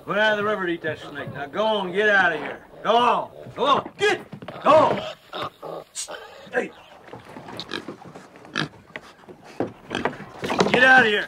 Go down to the river to eat that snake. Now go on, get out of here. Go on. Go on. Get. Go on. Hey. Get out of here.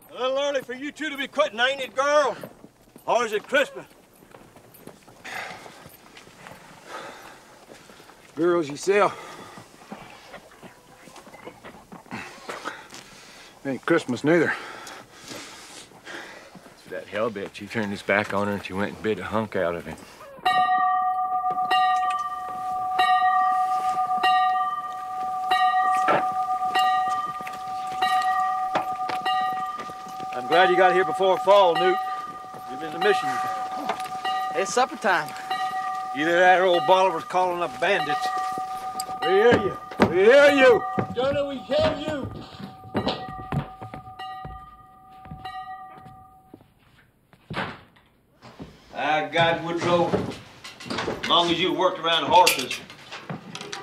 A little early for you two to be quitting, ain't it, girl? Or is it Christmas? Girls yourself. Ain't Christmas neither. So that hell bitch, you turned his back on her and she went and bit a hunk out of him. I'm glad you got here before fall, Newt. You've been to mission. It's supper time. Either that or old Bolivar's calling up bandits. We hear you. We hear you. Jonah, we hear you. God, Woodrow, as long as you worked around horses,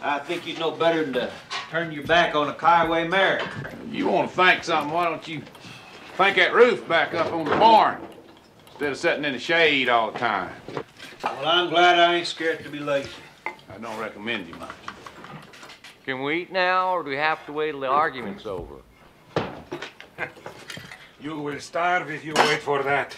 I think you'd know better than to turn your back on a Kiowa mare. You want to think something, why don't you think that roof back up on the barn instead of sitting in the shade all the time? Well, I'm glad I ain't scared to be lazy. I don't recommend you much. Can we eat now, or do we have to wait till the argument's over? You will starve if you wait for that.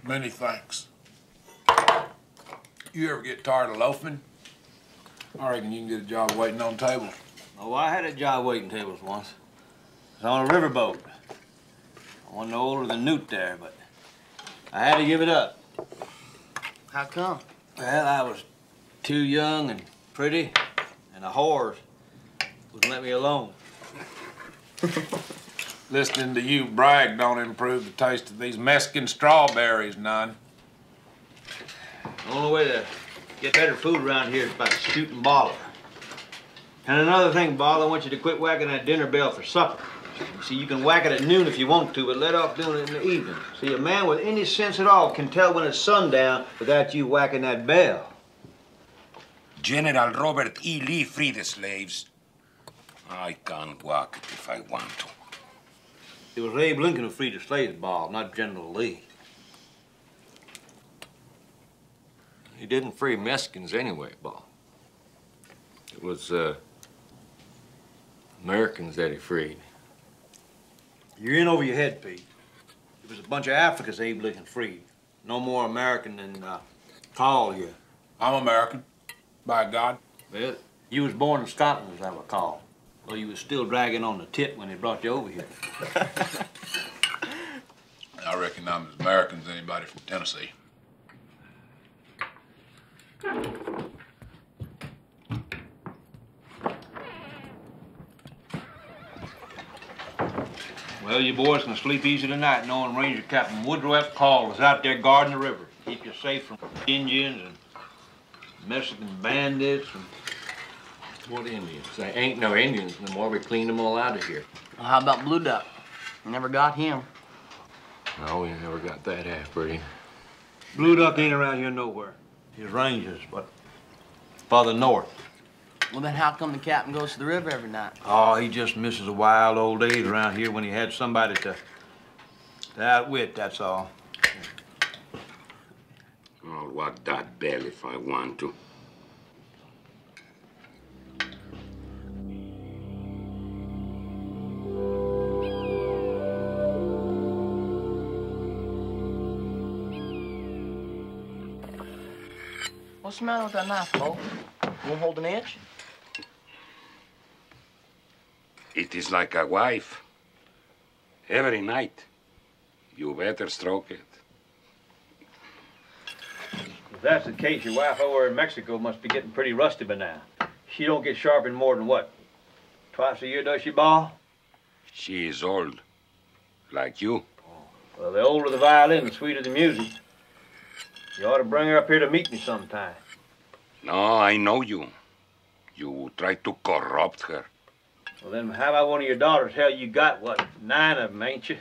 Many thanks. You ever get tired of loafing? I reckon you can get a job waiting on tables. Oh, I had a job waiting tables once. It was on a riverboat. I wasn't no older than Newt there, but I had to give it up. How come? Well, I was too young and pretty, and the whores wouldn't let me alone. Listening to you brag don't improve the taste of these Mexican strawberries none. The only way to get better food around here is by shooting Bala. And another thing, Bala, I want you to quit whacking that dinner bell for supper. You see, you can whack it at noon if you want to, but let off doing it in the evening. See, a man with any sense at all can tell when it's sundown without you whacking that bell. General Robert E. Lee freed the slaves. I can whack it if I want to. It was Abe Lincoln who freed the slaves, Bob, not General Lee. He didn't free Mexicans anyway, Bob. It was, Americans that he freed. You're in over your head, Pete. It was a bunch of Africans Abe Lincoln freed. No more American than, Carl here. I'm American, by God. Well, you was born in Scotland, as I recall. Well, you was still dragging on the tit when they brought you over here. I reckon I'm as American as anybody from Tennessee. Well, you boys can sleep easy tonight knowing Ranger Captain Woodrow F. Call is out there guarding the river. Keep you safe from Indians and Mexican bandits and... What Indians? There ain't no Indians no more. We cleaned them all out of here. Well, how about Blue Duck? Never got him. No, we never got that half pretty. Blue Duck ain't around here nowhere. His ranges, but farther north. Well, then how come the captain goes to the river every night? Oh, he just misses the wild old days around here when he had somebody to outwit, that's all. I'll whack that bell if I want to. What's the matter with that knife, Bo? Won't hold an inch? It is like a wife. Every night, you better stroke it. If that's the case, your wife over in Mexico must be getting pretty rusty by now. She don't get sharpened more than what? Twice a year, does she, Ball? She is old, like you. Well, the older the violin, the sweeter the music. You ought to bring her up here to meet me sometime. No, I know you. You try to corrupt her. Well, then how about one of your daughters? Hell, you got, what, 9 of them, ain't you?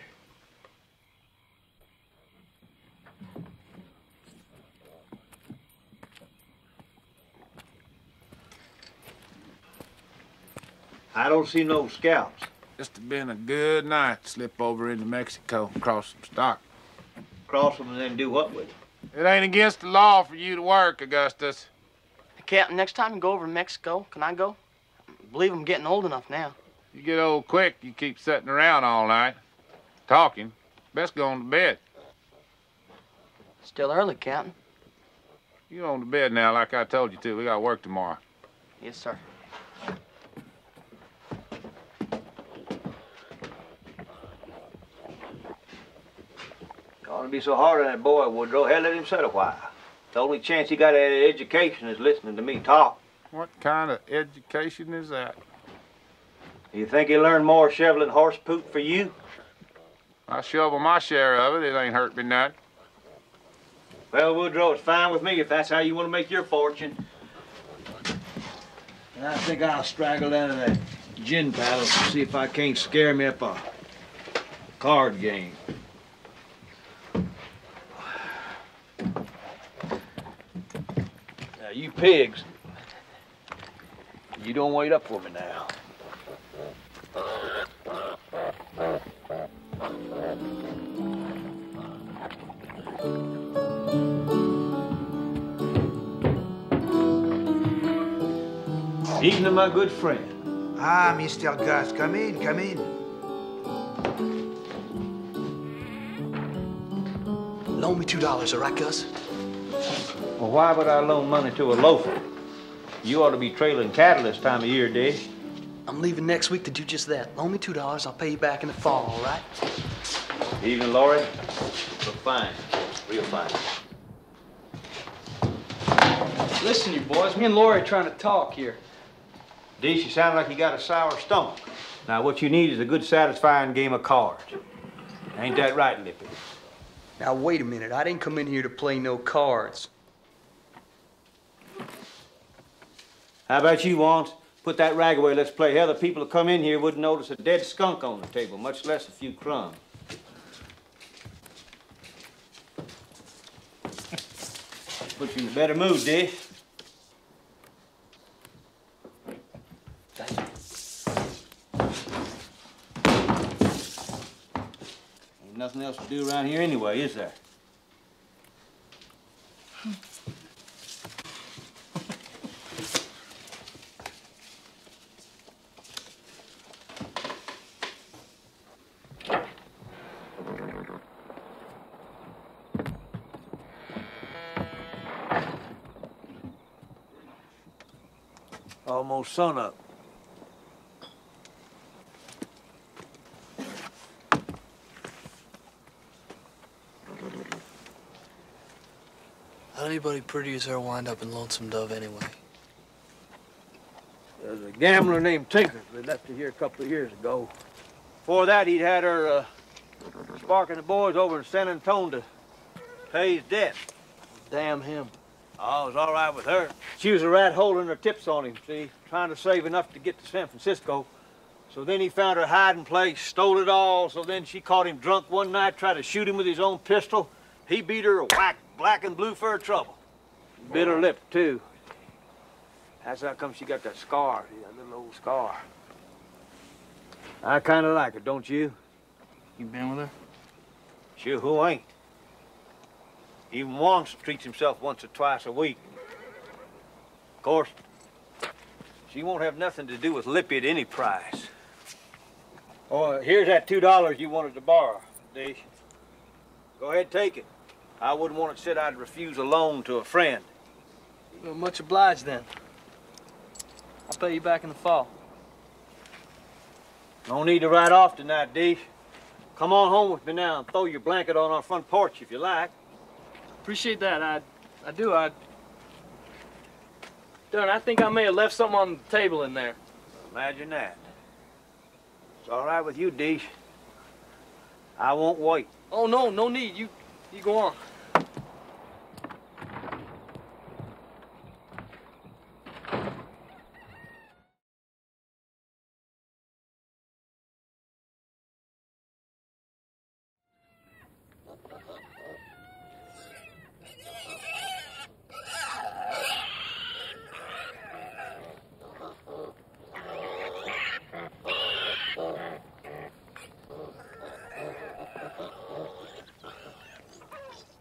I don't see no scouts. Just have been a good night to slip over into Mexico, cross some stock. Cross them and then do what with them? It ain't against the law for you to work, Augustus. Hey, Captain, next time you go over to Mexico, can I go? I believe I'm getting old enough now. You get old quick, you keep sitting around all night, talking. Best go on to bed. Still early, Captain. You go on to bed now, like I told you to. We got work tomorrow. Yes, sir. Ought to be so hard on that boy, Woodrow. Hell, let him sit a while. The only chance he got at education is listening to me talk. What kind of education is that? You think he learned more shoveling horse poop for you? I shovel my share of it. It ain't hurt me none. Well, Woodrow, it's fine with me if that's how you want to make your fortune. And I think I'll straggle down to that gin palace and see if I can't scare me up a card game. Now, you pigs, you don't wait up for me now. Evening, my good friend. Ah, Mr. Gus, come in, come in. Loan me $2, all right, Gus? Well, why would I loan money to a loafer? You ought to be trailing cattle this time of year, Dave. I'm leaving next week to do just that. Loan me $2, I'll pay you back in the fall, all right? Evening, Laurie. Look fine. Real fine. Listen, you boys, me and Lori are trying to talk here. Dee, you sound like you got a sour stomach. Now, what you need is a good, satisfying game of cards. Ain't that right, Lippy? Now, wait a minute. I didn't come in here to play no cards. How about you, Wants? Put that rag away, let's play. Hell, the people who come in here wouldn't notice a dead skunk on the table, much less a few crumbs. Put you in a better mood, Dee. Ain't nothing else to do around here anyway, is there? Almost sunup. How'd anybody pretty as her wind up in Lonesome Dove anyway? There's a gambler named Tinker that left her here a couple of years ago. Before that, he'd had her sparking the boys over in San Antonio to pay his debt. Damn him. Oh, it was all right with her. She was a rat holding her tips on him, see, trying to save enough to get to San Francisco So then he found her hiding place, stole it all. So then she caught him drunk one night, tried to shoot him with his own pistol. He beat her a whack, black and blue for her trouble. Bit her lip, too. That's how come she got that scar, that little old scar. I kind of like her, don't you? You been with her? Sure, who ain't? Even Juan treats himself once or twice a week. Of course, she won't have nothing to do with Lippy at any price. Oh, here's that $2 you wanted to borrow, Dish. Go ahead, take it. I wouldn't want it said I'd refuse a loan to a friend. Well, much obliged then. I'll pay you back in the fall. No need to ride off tonight, Dish. Come on home with me now and throw your blanket on our front porch if you like. Appreciate that. I do. Darn, I think I may have left something on the table in there. Imagine that. It's all right with you, Dish. I won't wait. Oh, no, no need. You go on.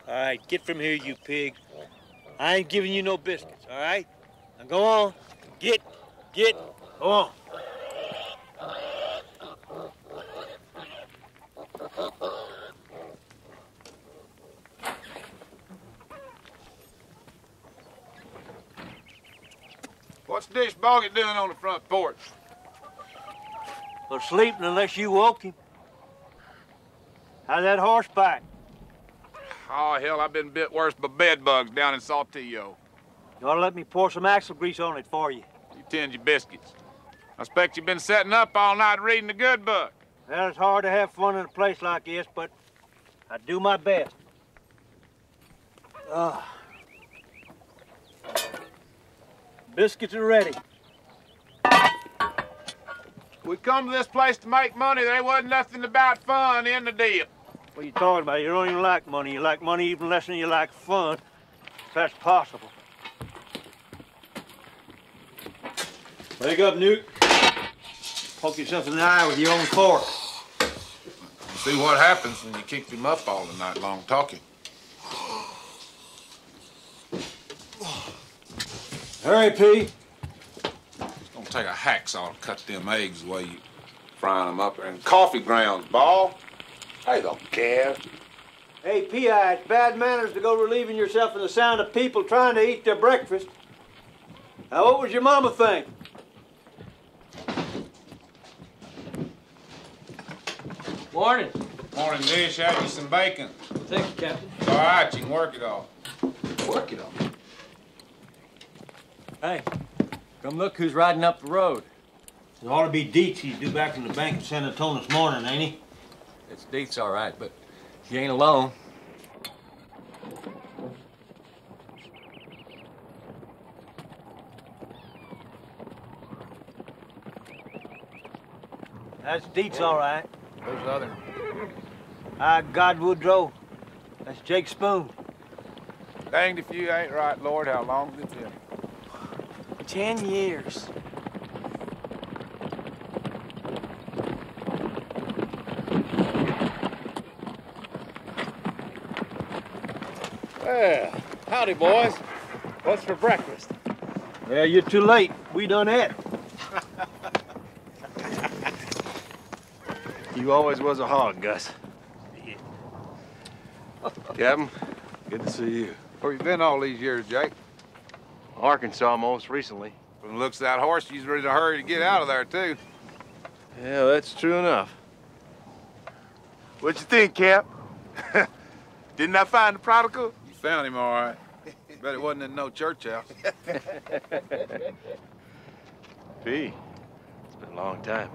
All right, get from here, you pig. I ain't giving you no biscuits, all right? Now go on. Get. Go on. What's Dish Boggy doing on the front porch? Well, sleeping unless you woke him. How's that horseback? Oh, hell, I've been bit worse by bed bugs down in Saltillo. You ought to let me pour some axle grease on it for you. You tend your biscuits. I expect you've been setting up all night reading the good book. Well, it's hard to have fun in a place like this, but I do my best. Biscuits are ready. We come to this place to make money. There wasn't nothing about fun in the deal. What are you talking about? You don't even like money. You like money even less than you like fun. If that's possible. Wake up, Newt. Poke yourself in the eye with your own fork. See what happens when you kick him up all the night long talking. Hurry, P. It's gonna take a hacksaw to cut them eggs the way you frying them up. And coffee grounds, ball. I don't care. Hey, P.I., it's bad manners to go relieving yourself in the sound of people trying to eat their breakfast. Now, what was your mama think? Morning. Morning, Dish. Have you some bacon? Thank you, Captain. It's all right, you can work it off. Work it on. Hey, come look who's riding up the road. It ought to be Dietz he's due back from the bank in San Antonio this morning, ain't he? It's Dietz, all right, but he ain't alone. That's Dietz, all right. Who's the other? God Woodrow. That's Jake Spoon. Danged if you ain't right, Lord. How long's it been? 10 years. Well, howdy, boys. What's for breakfast? Well, you're too late. We done ate. You always was a hog, Gus. Captain, good to see you. Where you been all these years, Jake? Arkansas most recently. From the looks of that horse, you's ready to hurry to get out of there, too. Yeah, that's true enough. What you think, Cap? Didn't I find the prodigal? You found him all right. Bet it wasn't in no church house. P, it's been a long time.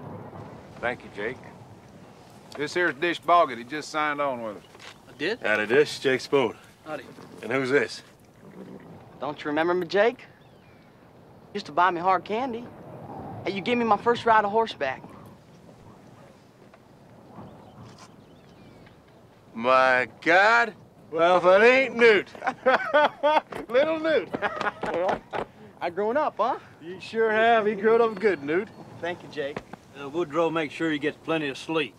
Thank you, Jake. This here's Dish Boggett. He just signed on with us. I did? Howdy, Dish, Jake Spoon. Howdy. And who's this? Don't you remember me, Jake? Used to buy me hard candy. Hey, you gave me my first ride of horseback. My God. Well, if it ain't Newt. Little Newt. I grown up, huh? You sure have. He growed up good, Newt. Thank you, Jake. Woodrow makes sure he gets plenty of sleep.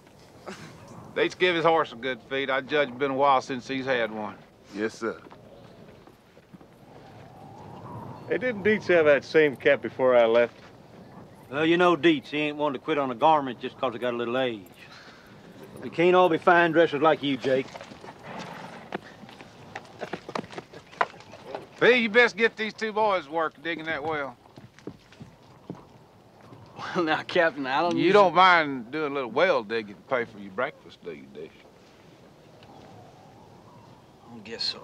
Let's give his horse a good feed. I judge it's been a while since he's had one. Yes, sir. Hey, didn't Dietz have that same cap before I left? Well, you know Dietz, he ain't one to quit on a garment just 'cause he got a little age. We can't all be fine dressers like you, Jake. Hey, you best get these two boys to work digging that well. Well, now, Captain, I don't You don't mind doing a little well digging to pay for your breakfast, do you, Dish? I guess so.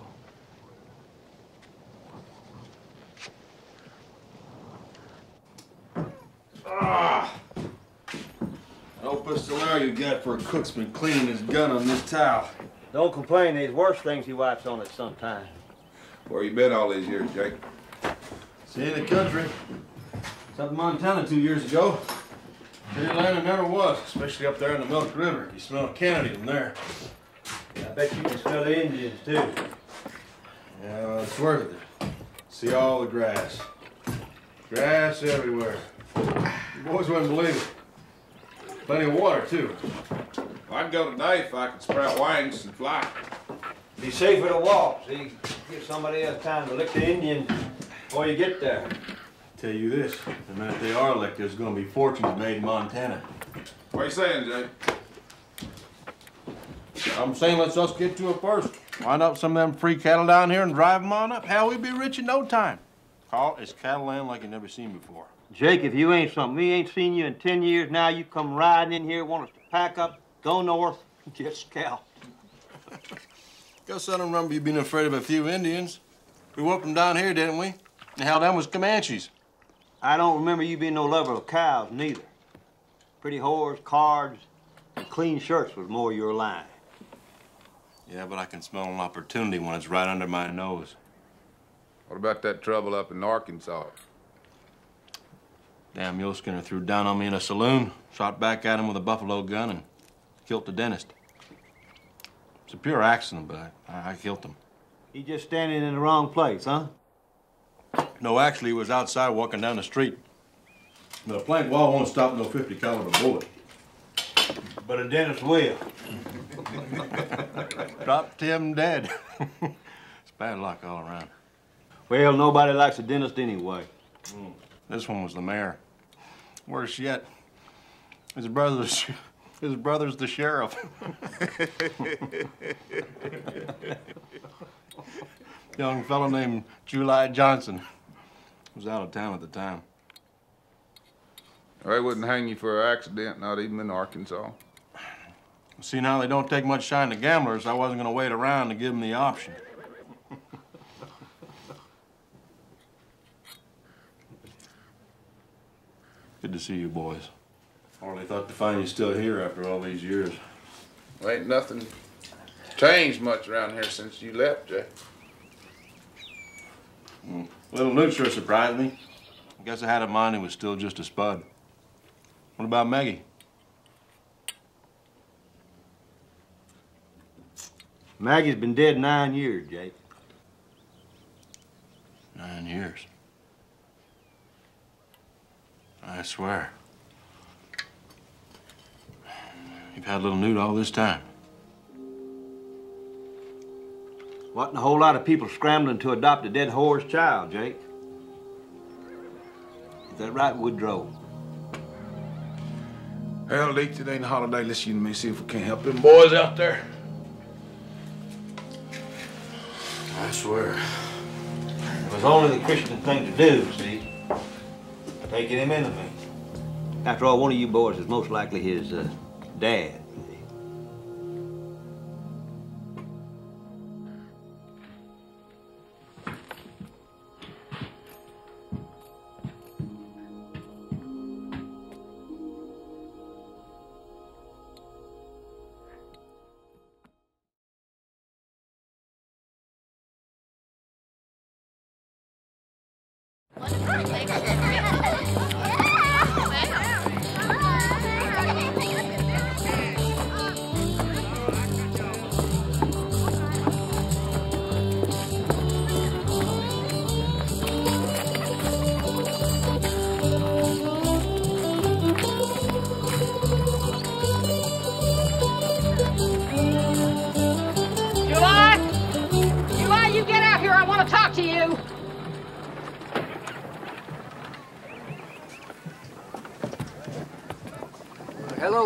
No pistolero you got for a cook's been cleaning his gun on this towel. Don't complain, there's worse things he wipes on it sometimes. Where you been all these years, Jake? Seeing the country. Up in Montana 2 years ago. Pretty land it never was, especially up there in the Milk River. You smell Kennedy from there. I bet you can smell the Indians, too. Yeah, well, it's worth it. See all the grass. Grass everywhere. You boys wouldn't believe it. Plenty of water, too. I'd go today if I could sprout wings and fly. Be safer to walk, see? Give somebody else time to lick the Indians before you get there. Tell you this, the minute they are licked, there's gonna be fortunes made in Montana. What are you saying, Jake? I'm saying let's us get to it first. Wind up some of them free cattle down here and drive them on up. Hell, we'd be rich in no time. Carl, it's cattle land like you never seen before. Jake, if you ain't something, we ain't seen you in 10 years now. You come riding in here, want us to pack up, go north, and get scalped. Guess I don't remember you being afraid of a few Indians. We whooped them down here, didn't we? And hell, them was Comanches. I don't remember you being no lover of cows, neither. Pretty whores, cards, and clean shirts was more your line. Yeah, but I can smell an opportunity when it's right under my nose. What about that trouble up in Arkansas? Damn mule skinner threw down on me in a saloon, shot back at him with a buffalo gun, and killed the dentist. It's a pure accident, but I killed him. He just standing in the wrong place, huh? No, actually, he was outside walking down the street. The plank wall won't stop no 50 caliber bullet. But a dentist will. Dropped him dead. It's bad luck all around. Well, nobody likes a dentist anyway. This one was the mayor. Worse yet, his brother's the sheriff. Young fellow named July Johnson was out of town at the time. They wouldn't hang you for an accident, not even in Arkansas. See, now they don't take much shine to gamblers. I wasn't going to wait around to give them the option. Good to see you boys. Hardly thought to find you still here after all these years. Well, ain't nothing changed much around here since you left, Jay. Little Newt sure surprised me. I guess I had in mind he was still just a spud. What about Maggie? Maggie's been dead 9 years, Jake. 9 years. I swear. You've had little Newt all this time. Wasn't a whole lot of people scrambling to adopt a dead whore's child, Jake. Is that right, Woodrow? Hell, Leach, it ain't a holiday. Listen to me, see if we can't help them boys out there. I swear. It was only the Christian thing to do, see? Taking him into me. After all, one of you boys is most likely his dad.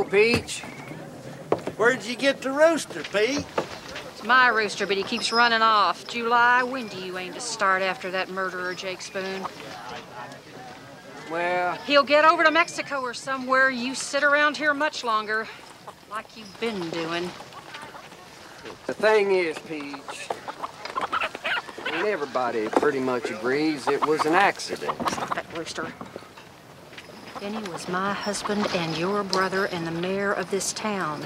go, Peach. Where'd you get the rooster, Pete? It's my rooster, but he keeps running off. July, when do you aim to start after that murderer, Jake Spoon? Well... He'll get over to Mexico or somewhere. You sit around here much longer, like you've been doing. The thing is, Peach, and everybody pretty much agrees it was an accident. Stop that rooster. Benny was my husband and your brother and the mayor of this town.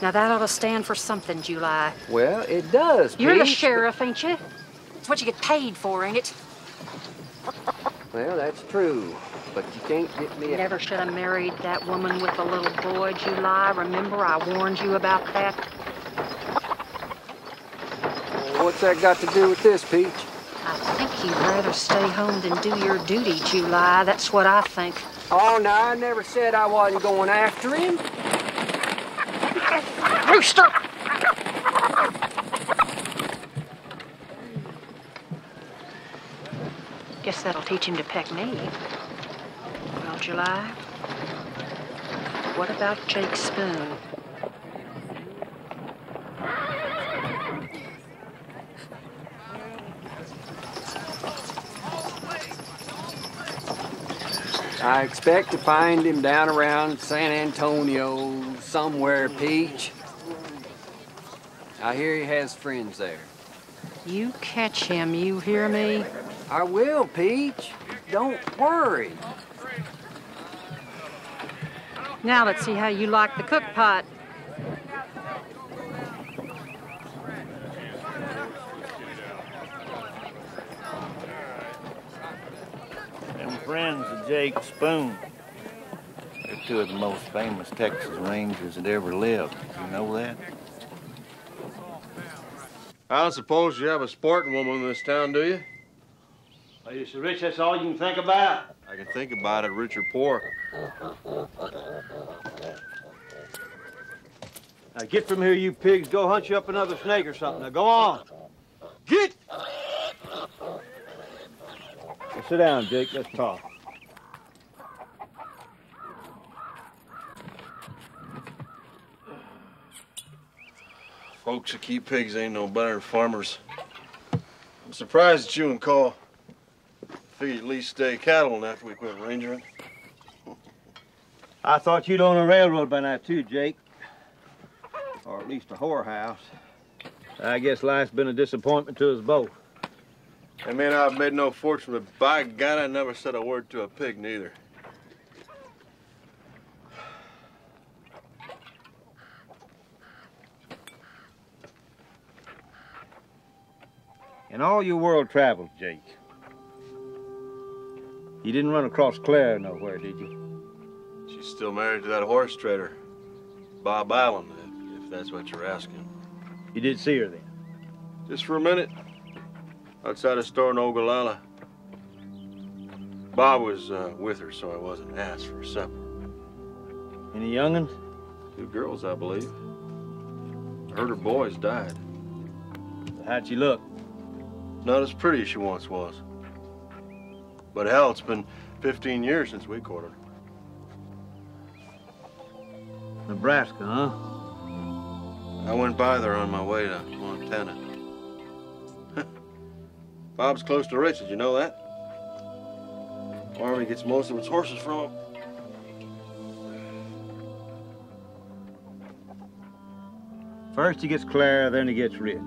Now that ought to stand for something, July. Well, it does, You're the Peach, sheriff, ain't you? It's what you get paid for, ain't it? Well, that's true, but you can't get me... Never should have married that woman with the little boy, July. Remember I warned you about that? What's that got to do with this, Peach? I think you'd rather stay home than do your duty, July. That's what I think. Oh, no, I never said I wasn't going after him. Rooster! Guess that'll teach him to peck me. Well, July, what about Jake Spoon? I expect to find him down around San Antonio somewhere, Peach. I hear he has friends there. You catch him, you hear me? I will, Peach. Don't worry. Now let's see how you like the cook pot. Them friends of Jake Spoon. They're two of the most famous Texas Rangers that ever lived. You know that? I don't suppose you have a sporting woman in this town, do you? Are you so rich that's all you can think about? I can think about it, rich or poor. Now get from here, you pigs. Go hunt you up another snake or something. Now go on. Get! Now, sit down, Jake. Let's talk. Folks that keep pigs ain't no better than farmers. I'm surprised at you and Cole. Figured at least stay cattle after we quit rangering. I thought you'd own a railroad by now, too, Jake. Or at least a whorehouse. I guess life's been a disappointment to us both. I may not have made no fortune, but by God, I never said a word to a pig, neither. In all your world travels, Jake, you didn't run across Claire nowhere, did you? She's still married to that horse trader, Bob Allen, if that's what you're asking. You did see her then? Just for a minute, outside a store in Ogallala. Bob was with her, so I wasn't asked for supper. Any young'uns? 2 girls, I believe. I heard her boys died. How'd she look? Not as pretty as she once was. But hell, it's been 15 years since we courted her. Nebraska, huh? I went by there on my way to Montana. Bob's close to rich, did you know that? Farm he gets most of its horses from. First he gets Clara, then he gets rich.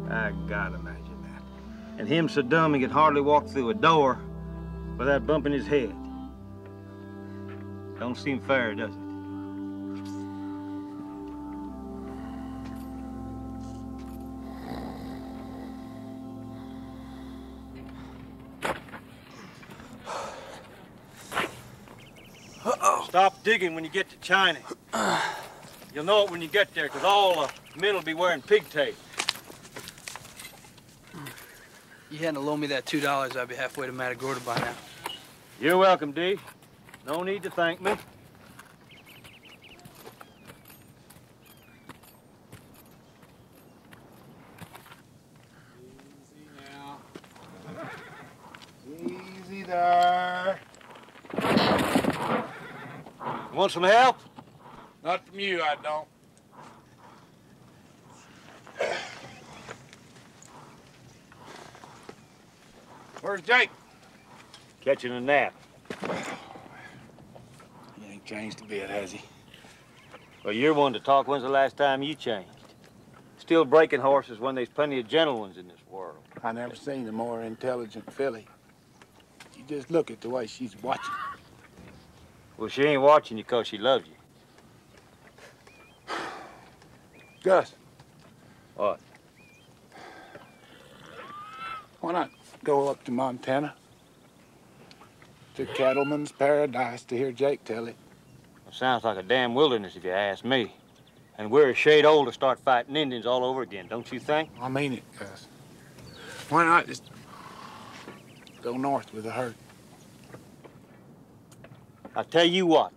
I gotta imagine that. And him so dumb he could hardly walk through a door without bumping his head. Don't seem fair, does it? Stop digging when you get to China. You'll know it when you get there, because all the men will be wearing pigtails. You hadn't loaned me that $2, I'd be halfway to Matagorda by now. You're welcome, D. No need to thank me. Easy now. Easy there. You want some help? Not from you, I don't. Where's Jake? Catching a nap. He ain't changed a bit, has he? Well, you're one to talk. When's the last time you changed? Still breaking horses when there's plenty of gentle ones in this world. I never seen a more intelligent filly. You just look at the way she's watching. Well, she ain't watching you 'cause she loves you. Gus. What? Why not go up to Montana? To Cattleman's Paradise to hear Jake tell it. It sounds like a damn wilderness if you ask me. And we're a shade old to start fighting Indians all over again, don't you think? I mean it, Gus. Why not just go north with the herd? I tell you what,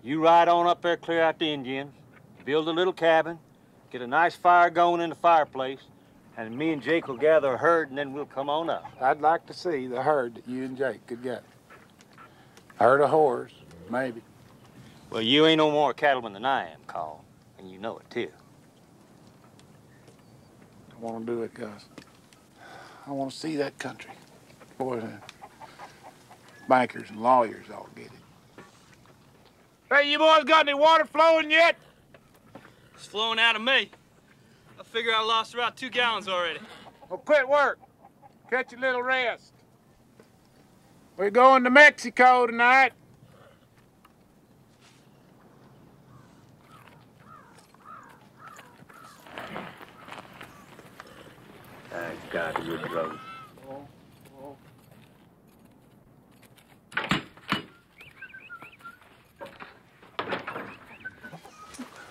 you ride on up there, clear out the Indians, build a little cabin, get a nice fire going in the fireplace, and me and Jake will gather a herd, and then we'll come on up. I'd like to see the herd that you and Jake could get. Herd of whores, maybe. Well, you ain't no more a cattleman than I am, Carl, and you know it, too. I want to do it, Gus. I want to see that country. Boy, the bankers and lawyers all get it. Hey, you boys got any water flowing yet? It's flowing out of me. I figure I lost about 2 gallons already. Well, quit work. Catch a little rest. We're going to Mexico tonight. Thank God, Woodrow.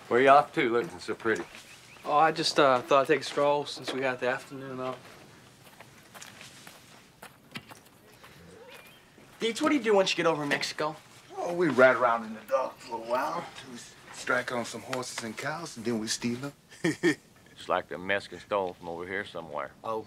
Where you off to, looking so pretty? Oh, I just thought I'd take a stroll since we got the afternoon off. Deets, what do you do once you get over in Mexico? Oh, we ride around in the dark for a while. We strike on some horses and cows, and then we steal them. It's like the Mexican stole from over here somewhere. Oh.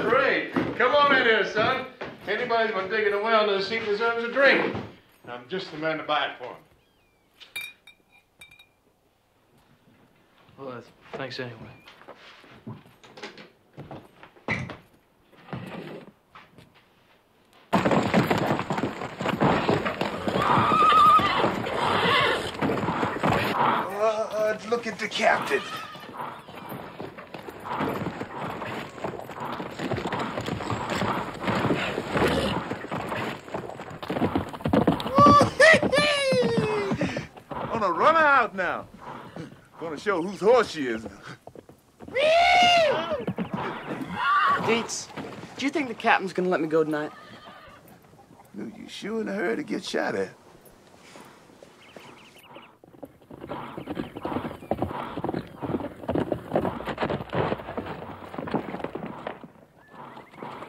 Great. Come on in here, son. Anybody's been digging a well in the seat deserves a drink. I'm just the man to buy it for him. Well, thanks anyway. Look at the captain. Gonna run her out now. Gonna show whose horse she is. Deets, do you think the captain's gonna let me go tonight? You sure in a hurry to get shot at?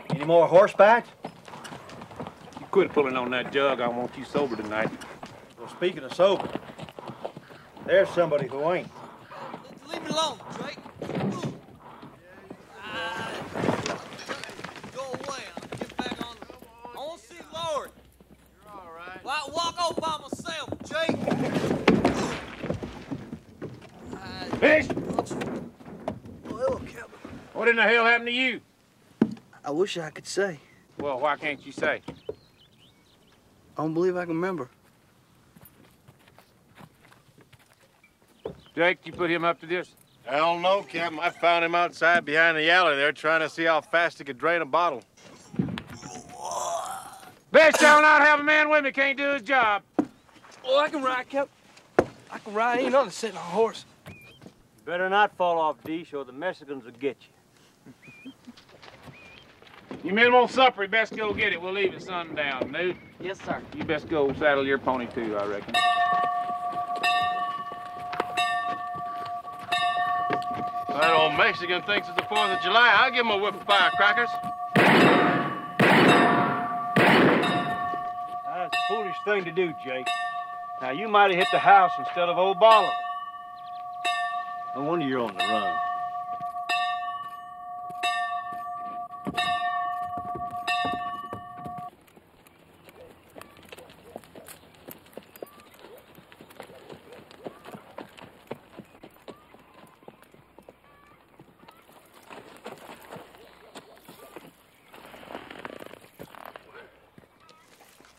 Any more horseback? You quit pulling on that jug. I want you sober tonight. Well, speaking of sober, there's somebody who ain't. Leave me alone, Drake. Go away. I'll get back on. I want to see Lord. You're all right. Well, I walk off by myself, Jake. Fish! Well, hello, Captain. What in the hell happened to you? I wish I could say. Well, why can't you say? I don't believe I can remember. Jake, you put him up to this? Hell no, Captain. I found him outside behind the alley there trying to see how fast he could drain a bottle. Best y'all not have a man with me can't do his job. Oh, I can ride, Cap. I can ride. Ain't nothing sitting on a horse. Better not fall off, Deesh, or the Mexicans will get you. You men want supper, you best go get it. We'll leave at sundown. Newt? Yes, sir. You best go saddle your pony, too, I reckon. That old Mexican thinks it's the 4th of July. I'll give him a whip of firecrackers. That's a foolish thing to do, Jake. Now, you might have hit the house instead of old Bolivar. No wonder you're on the run.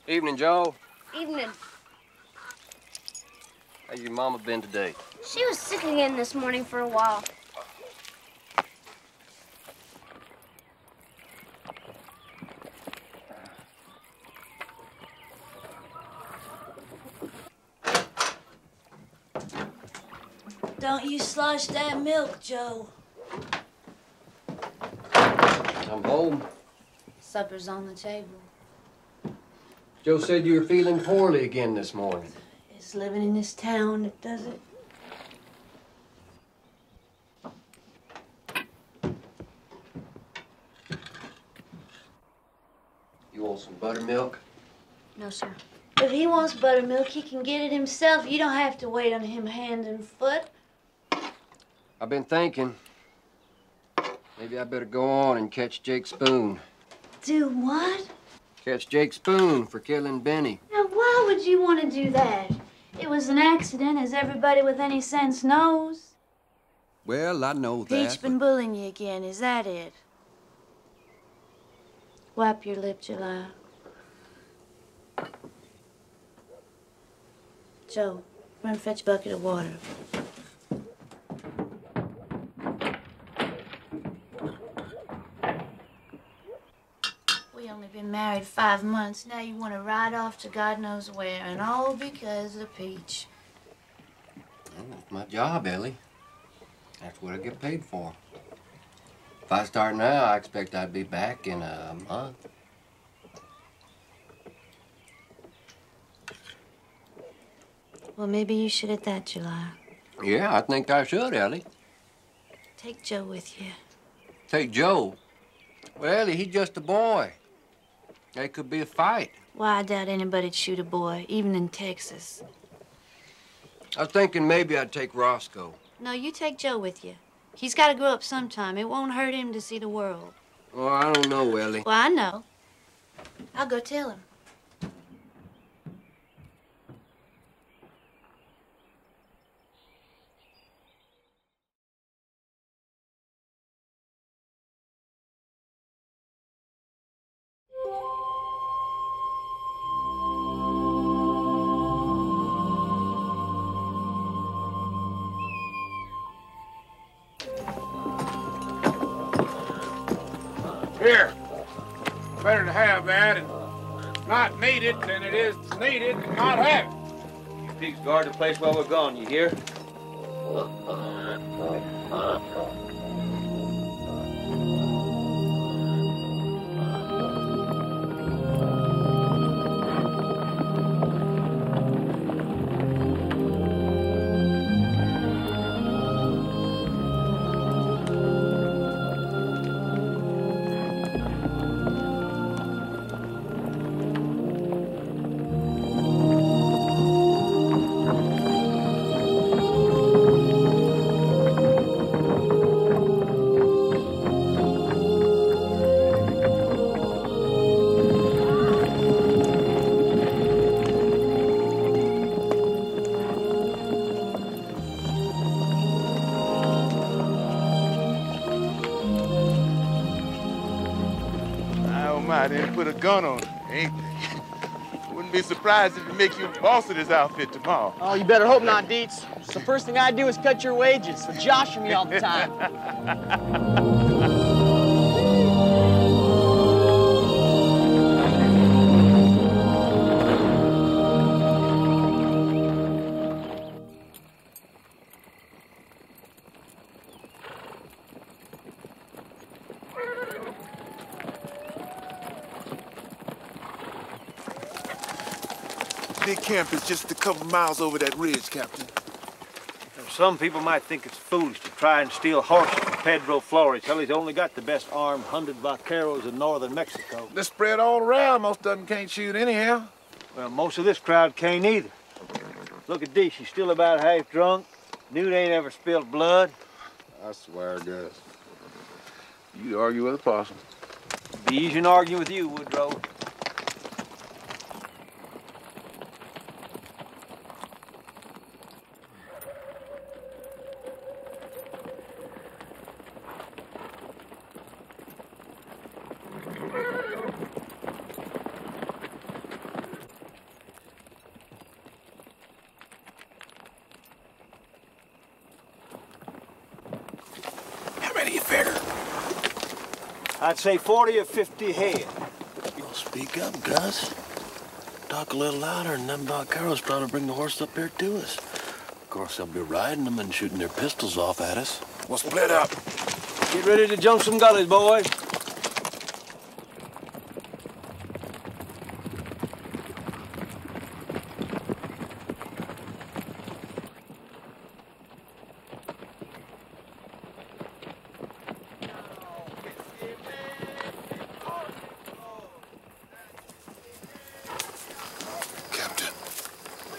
Evening, Joe. Evening. How's your mama been today? She was sick again this morning for a while. Don't you slosh that milk, Joe. I'm home. Supper's on the table. Joe said you were feeling poorly again this morning. It's living in this town that does it. You want some buttermilk? No, sir. If he wants buttermilk, he can get it himself. You don't have to wait on him hand and foot. I've been thinking. Maybe I better go on and catch Jake Spoon. Do what? Catch Jake Spoon for killing Benny. Now, why would you want to do that? It was an accident, as everybody with any sense knows. Well, I know that. Pete's been bullying you again, is that it? Wipe your lip, July. Joe, run fetch a bucket of water. We only been married 5 months. Now you want to ride off to God knows where, and all because of Peach. Well, that's my job, Ellie. That's what I get paid for. If I start now, I expect I'd be back in a month. Well, maybe you should at that, July. Yeah, I think I should, Ellie. Take Joe with you. Take Joe? Well, Ellie, he's just a boy. There could be a fight. Why, I doubt anybody'd shoot a boy, even in Texas. I was thinking maybe I'd take Roscoe. No, you take Joe with you. He's got to grow up sometime. It won't hurt him to see the world. Oh, I don't know, Ellie. Well, I know. I'll go tell him. Here. Better to have that and not need it than it is needed and not have it. You pigs guard the place while we're gone, you hear? They put a gun on it, ain't they? Wouldn't be surprised if it make you boss of this outfit tomorrow. Oh, you better hope not, Dietz. The first thing I do is cut your wages for joshing me all the time. big camp is just a couple miles over that ridge, Captain. Some people might think it's foolish to try and steal horses from Pedro Flores. Hell, he's only got the best armed 100 vaqueros in northern Mexico. They're spread all around. Most of them can't shoot anyhow. Well, most of this crowd can't either. Look at Dee, she's still about half drunk. Dude ain't ever spilled blood. I swear, Gus. You'd argue with a possum. Be easy to argue with you, Woodrow. I'd say 40 or 50 head. Well, speak up, Gus. Talk a little louder, and them vaqueros probably bring the horse up here to us. Of course, they'll be riding them and shooting their pistols off at us. We'll split up. Get ready to jump some gullies, boys.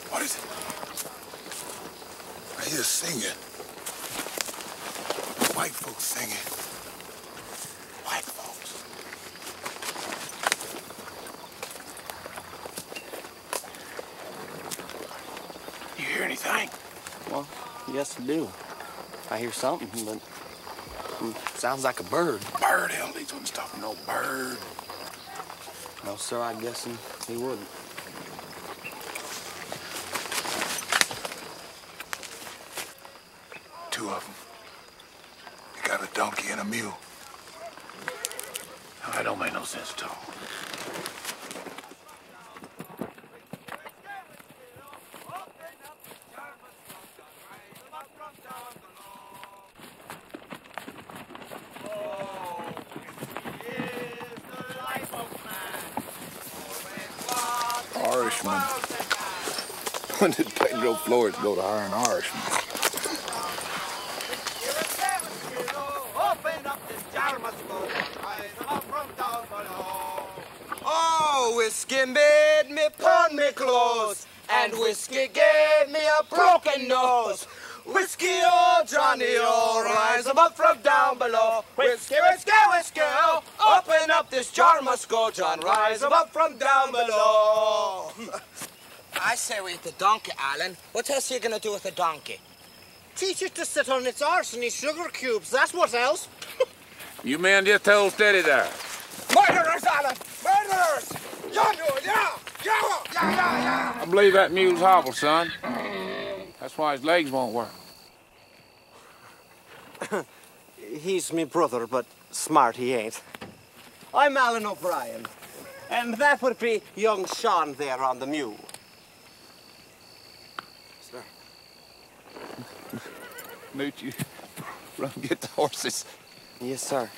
What is it? I hear singing. White folks singing. White folks. You hear anything? Well, yes, I do. I hear something, but it sounds like a bird. Bird? Hell, these wouldn't stop no bird. No, sir, I guess he wouldn't. Two of them. They got a donkey and a mule. Now, that don't make no sense at all. Irishman. When did Pedro Flores go to hire an Irishman? Oh, whiskey made me pawn me clothes, and whiskey gave me a broken nose. Whiskey, oh, Johnny, oh, rise up from down below. Whiskey, whiskey, whiskey, oh, open up this jar must go, John, rise up from down below. I say we eat the donkey, Alan. What else are you gonna do with the donkey? Teach it to sit on its arse and eat sugar cubes. That's what else. You men just hold steady there. Murderers, Alan! Murderers! Yeah, yeah. I believe that mule's hobbled, son. That's why his legs won't work. He's me brother, but smart he ain't. I'm Alan O'Brien, and that would be young Sean there on the mule. Sir. Newt, you run get the horses. Yes, sir.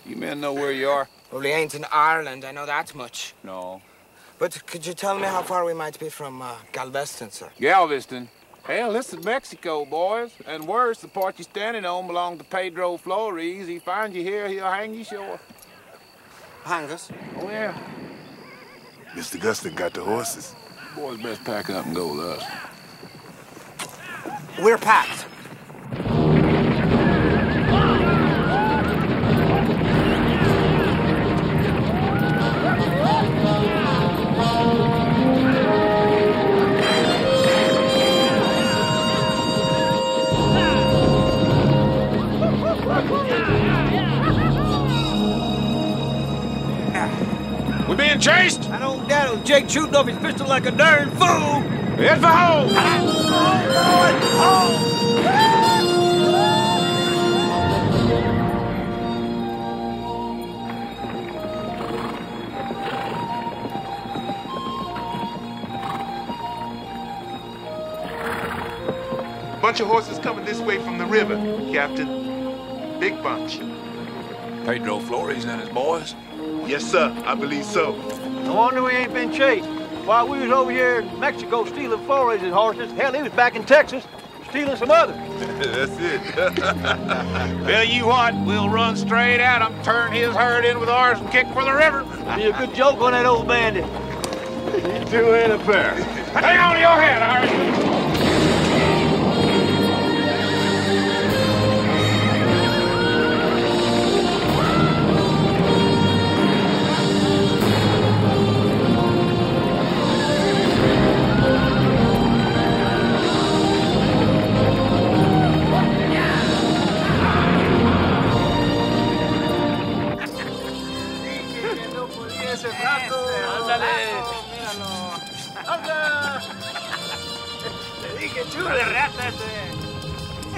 You men know where you are? Well, we ain't in Ireland, I know that much. No. But could you tell me how far we might be from Galveston, sir? Galveston? Hell, this is Mexico, boys. And worse, the part you're standing on belongs to Pedro Flores. He finds you here, he'll hang you sure. Hang us? Oh, yeah. Mr. Guston got the horses. Boys best pack up and go with us. We're packed. We being chased? I don't doubt it. Jake shooting off his pistol like a darn fool. Head for home! Bunch of horses coming this way from the river, Captain. Big bunch. Pedro Flores and his boys? Yes, sir. I believe so. No wonder we ain't been chased. While we was over here in Mexico stealing Flores' horses, hell, he was back in Texas stealing some others. That's it. Tell you what, we'll run straight at him, turn his herd in with ours, and kick for the river. Be a good joke on that old bandit. You two ain't a pair. Hang on to your head, Irishman.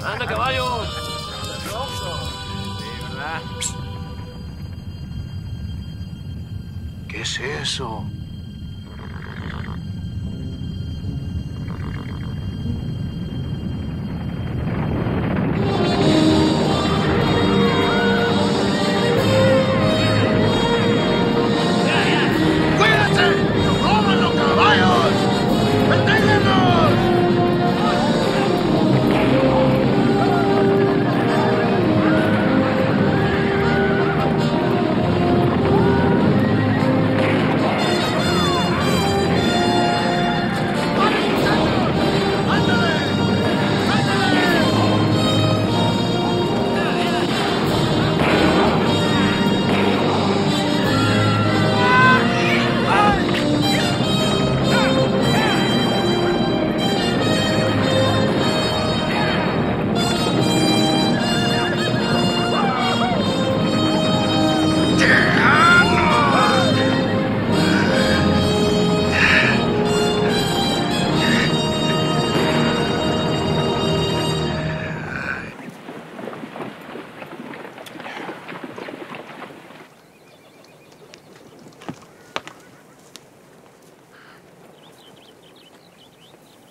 Anda, caballo. ¿Qué es eso?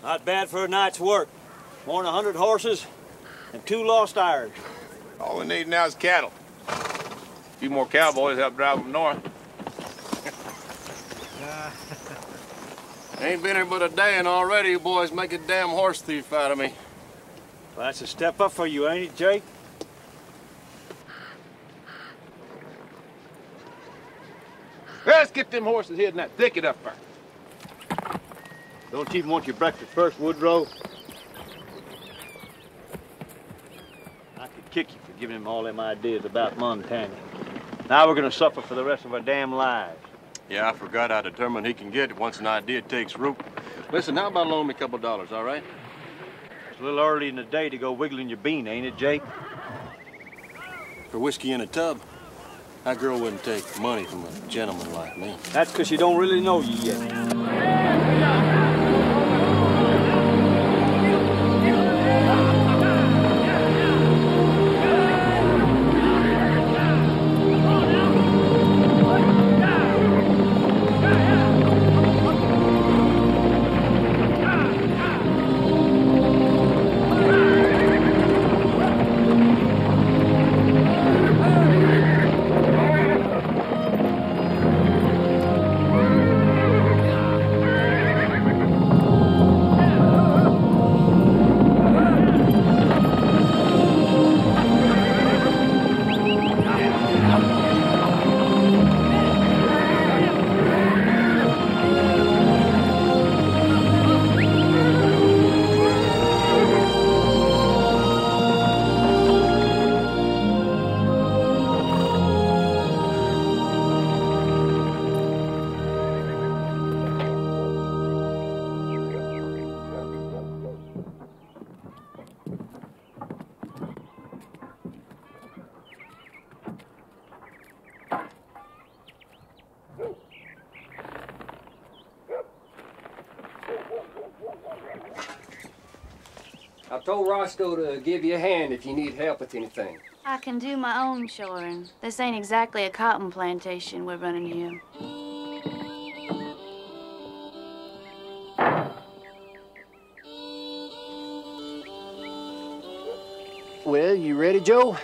Not bad for a night's work. More than 100 horses and 2 lost Irish. All we need now is cattle. A few more cowboys help drive them north. Ain't been here but a day, and already you boys make a damn horse thief out of me. Well, that's a step up for you, ain't it, Jake? Let's get them horses hid in that thicket up there. Don't you even want your breakfast first, Woodrow? I could kick you for giving him all them ideas about Montana. Now we're gonna suffer for the rest of our damn lives. Yeah, I forgot how determined he can get once an idea takes root. Listen, how about loaning me a couple dollars, all right? It's a little early in the day to go wiggling your bean, ain't it, Jake? For whiskey in a tub, that girl wouldn't take money from a gentleman like me. That's because she don't really know you yet. I told Roscoe to give you a hand if you need help with anything. I can do my own shoring. This ain't exactly a cotton plantation we're running here. Well, you ready, Joe?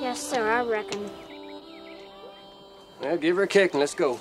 Yes, sir, I reckon. Well, give her a kick and let's go.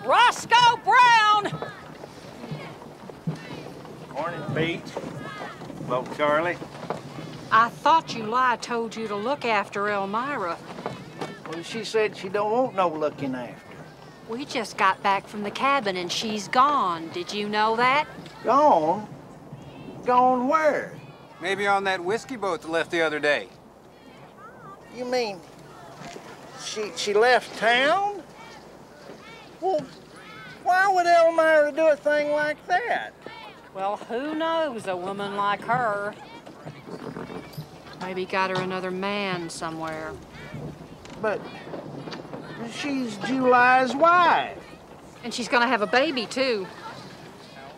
Roscoe Brown! Morning, Pete. Hello, Charlie. I thought July told you to look after Elmira. Well, she said she don't want no looking after. We just got back from the cabin and she's gone. Did you know that? Gone? Gone where? Maybe on that whiskey boat that left the other day. You mean she left town? Well, why would Elmira do a thing like that? Well, who knows a woman like her? Maybe got her another man somewhere. But she's July's wife. And she's gonna have a baby, too.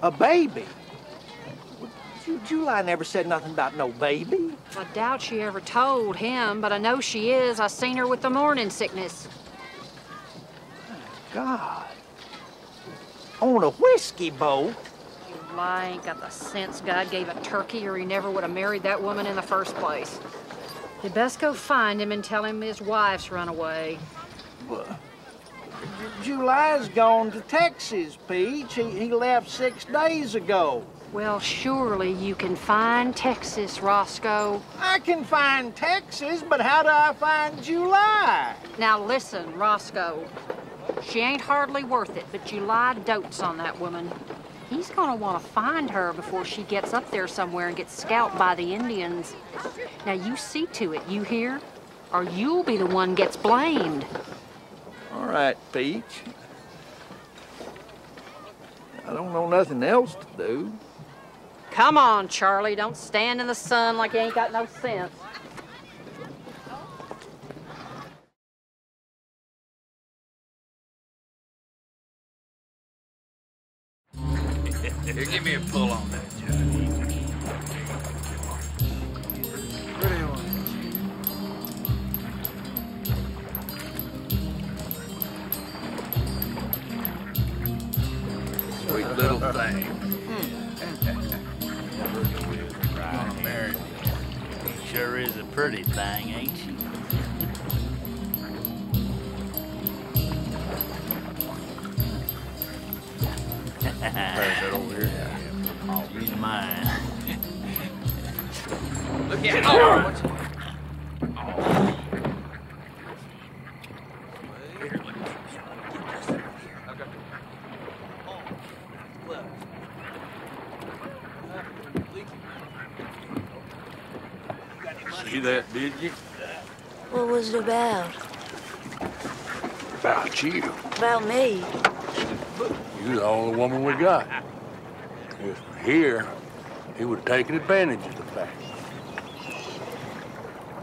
A baby? July never said nothing about no baby. I doubt she ever told him, but I know she is. I seen her with the morning sickness. God. On a whiskey boat? July ain't got the sense God gave a turkey or he never would have married that woman in the first place. You best go find him and tell him his wife's run away. Well, July's gone to Texas, Peach. He left 6 days ago. Well, surely you can find Texas, Roscoe. I can find Texas, but how do I find July? Now listen, Roscoe. She ain't hardly worth it, but July dotes on that woman. He's gonna want to find her before she gets up there somewhere and gets scalped by the Indians. Now you see to it, you hear? Or you'll be the one gets blamed. All right, Peach. I don't know nothing else to do. Come on, Charlie. Don't stand in the sun like you ain't got no sense. Here, give me a pull on that, Johnny. Pretty one. Sweet little thing. Right here. She sure is a pretty thing, ain't she? There's it over here. I'll be mine. Look at it. Oh, see that, did you? What was it about? About you. About me? You're the only woman we got. If here, he would have taken advantage of the fact.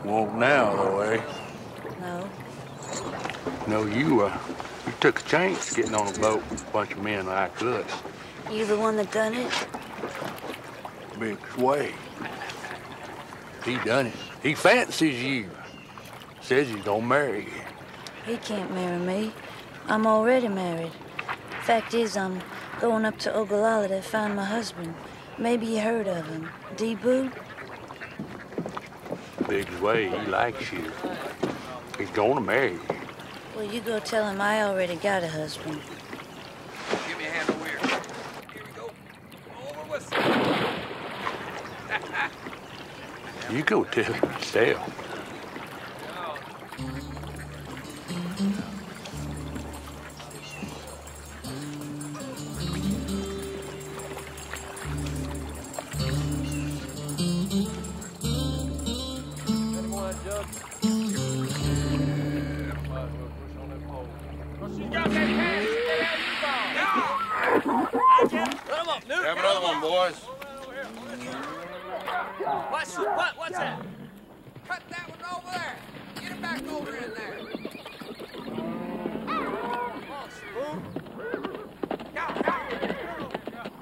Won't now, though, eh? No. No, you took a chance getting on a boat with a bunch of men like us. You the one that done it? Big Sway. He done it. He fancies you. Says he's gonna marry you. He can't marry me. I'm already married. Fact is, I'm going up to Ogallala to find my husband. Maybe you heard of him. D-Boo? Big Sway, he likes you. He's gonna marry you. Well, you go tell him I already got a husband. Give me a hand over here. Here we go. Over with You go tell him yourself. Have another one, boys. What's that? Cut that one over there. Get it back over in there.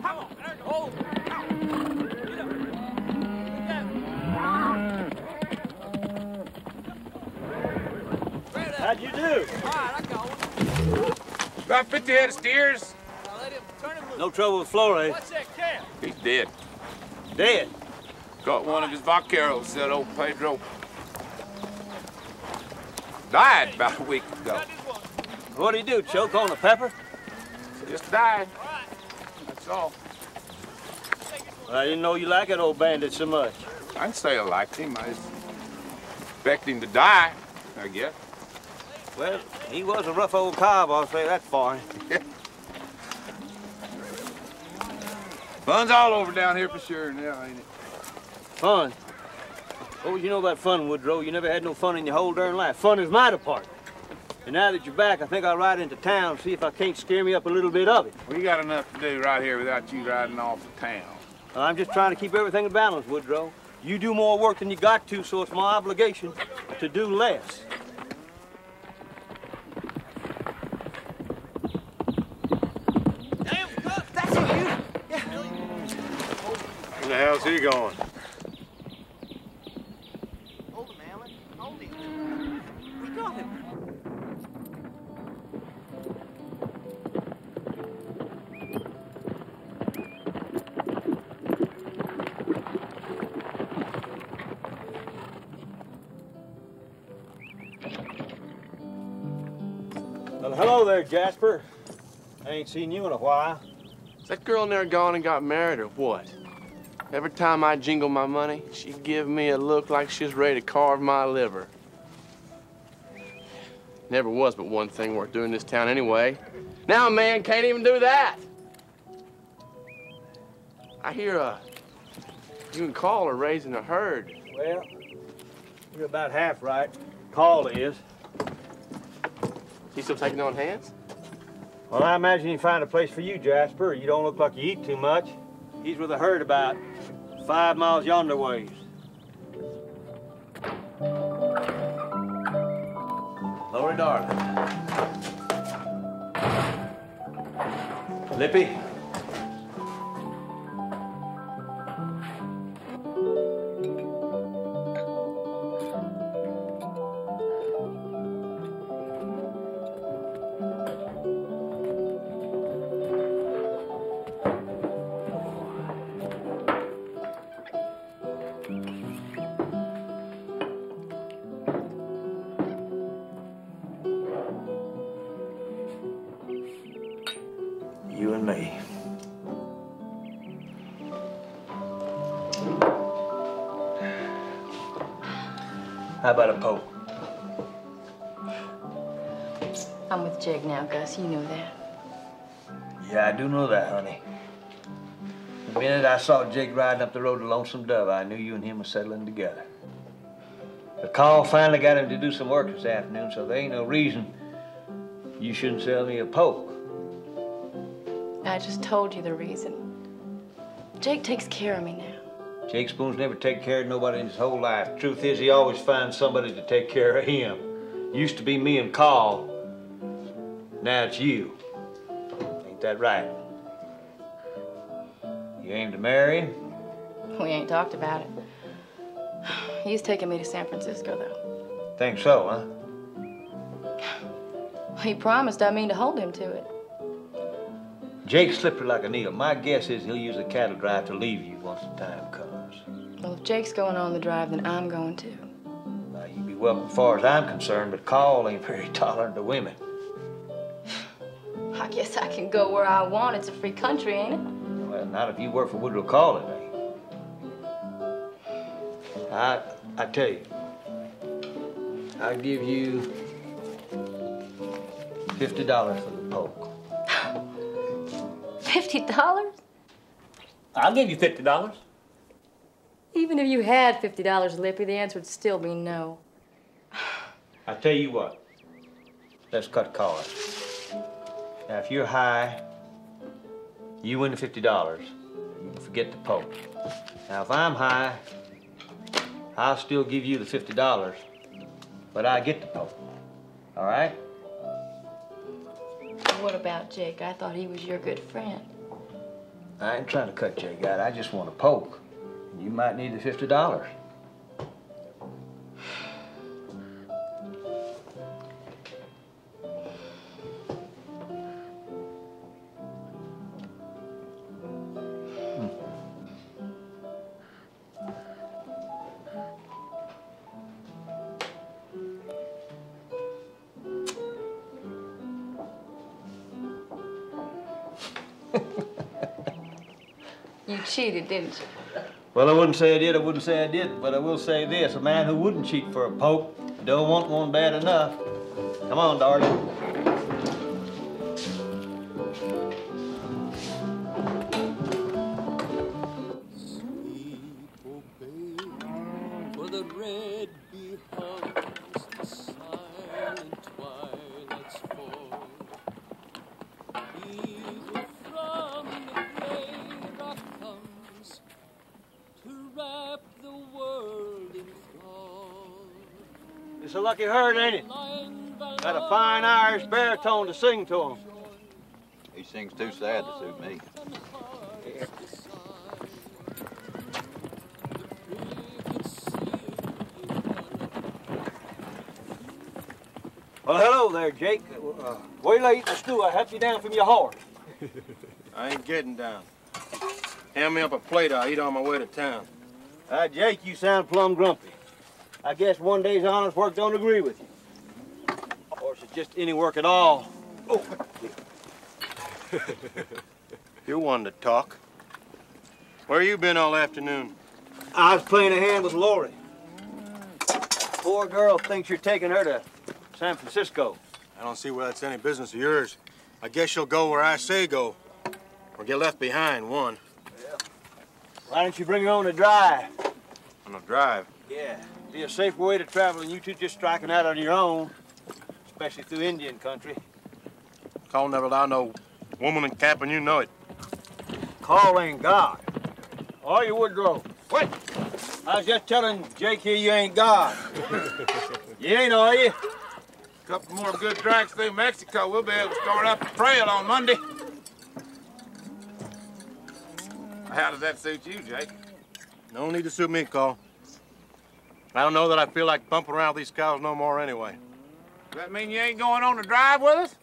Come on, there you go. How'd you do? All right, I got one. About 50 head of steers. No trouble with Flores. What's that calf? He's dead. Dead. Got one of his vaqueros, that old Pedro. Died about a week ago. What'd he do, choke on a pepper? Just dying. That's all. I didn't know you liked that old bandit so much. I didn't say I liked him. I just expect him to die, I guess. Well, he was a rough old cob, I'll say that for him. Fun's all over down here for sure now, ain't it? Fun? What would you know about fun, Woodrow? You never had no fun in your whole darn life. Fun is my department. And now that you're back, I think I'll ride into town and see if I can't scare me up a little bit of it. We got enough to do right here without you riding off to town. I'm just trying to keep everything in balance, Woodrow. You do more work than you got to, so it's my obligation to do less. That's it, dude. Yeah. Where the hell's he going? Hold him, Alan. Hold him. We got him. Well, hello there, Jasper. I ain't seen you in a while. Is that girl in there gone and got married or what? Every time I jingle my money, she give me a look like she's ready to carve my liver. Never was but one thing worth doing in this town anyway. Now a man can't even do that. I hear you and Carl are raising a herd. Well, you're about half right. Carl is. He still taking on hands? Well, I imagine you find a place for you, Jasper. You don't look like you eat too much. He's with a herd about 5 miles yonder ways. Lori, darling. Lippy. You and me. How about a poke? I'm with Jake now, Gus. You know that. Yeah, I do know that, honey. The minute I saw Jake riding up the road to Lonesome Dove, I knew you and him were settling together. The call finally got him to do some work this afternoon, so there ain't no reason you shouldn't sell me a poke. I just told you the reason. Jake takes care of me now. Jake Spoon's never taken care of nobody in his whole life. Truth is, he always finds somebody to take care of him. Used to be me and Carl. Now it's you. Ain't that right? You aim to marry him? We ain't talked about it. He's taking me to San Francisco, though. Think so, huh? He promised I mean to hold him to it. Jake's slippery like a needle. My guess is he'll use a cattle drive to leave you once the time comes. Well, if Jake's going on the drive, then I'm going too. Now, you be welcome as far as I'm concerned, but Carl ain't very tolerant of women. I guess I can go where I want. It's a free country, ain't it? Well, not if you work for Woodrow Call, it ain't. I tell you, I'll give you $50 for the poke. $50? I'll give you $50. Even if you had $50, Lippy, the answer would still be no. I tell you what, let's cut cards. Now, if you're high, you win the $50. You can forget the poke. Now, if I'm high, I'll still give you the $50, but I get the poke. All right? What about Jake? I thought he was your good friend. I ain't trying to cut Jake out. I just want a poke. You might need the $50. You cheated, didn't you? Well, I wouldn't say I did, I wouldn't say I didn't, but I will say this. A man who wouldn't cheat for a poke don't want one bad enough. Come on, darling. For the red becomes the silent twilight's fall. Evil from the gray rock comes to wrap the world in thrall. It's a lucky herd, ain't it? Got a fine Irish baritone to sing to him. He sings too sad to suit me. Well, hello there, Jake. Wait till I eat the stew. I help you down from your horse. I ain't getting down. Hand me up a plate, I'll eat on my way to town. Jake, you sound plumb grumpy. I guess one day's honest work don't agree with you. Or is it just any work at all? Oh. You're one to talk. Where you been all afternoon? I was playing a hand with Lori. Poor girl thinks you're taking her to San Francisco. I don't see where that's any business of yours. I guess you'll go where I say go, or get left behind, one. Yeah. Why don't you bring her on a drive? On a drive? Yeah. Be a safer way to travel than you two just striking out on your own, especially through Indian country. Carl never allowed no woman in camp, and you know it. Carl ain't God. Are you, Woodrow? What? I was just telling Jake here you ain't God. You ain't, are you? Couple more good drinks through Mexico, we'll be able to start up the trail on Monday. How does that suit you, Jake? No need to suit me, Carl. I don't know that I feel like bumping around with these cows no more anyway. Does that mean you ain't going on the drive with us?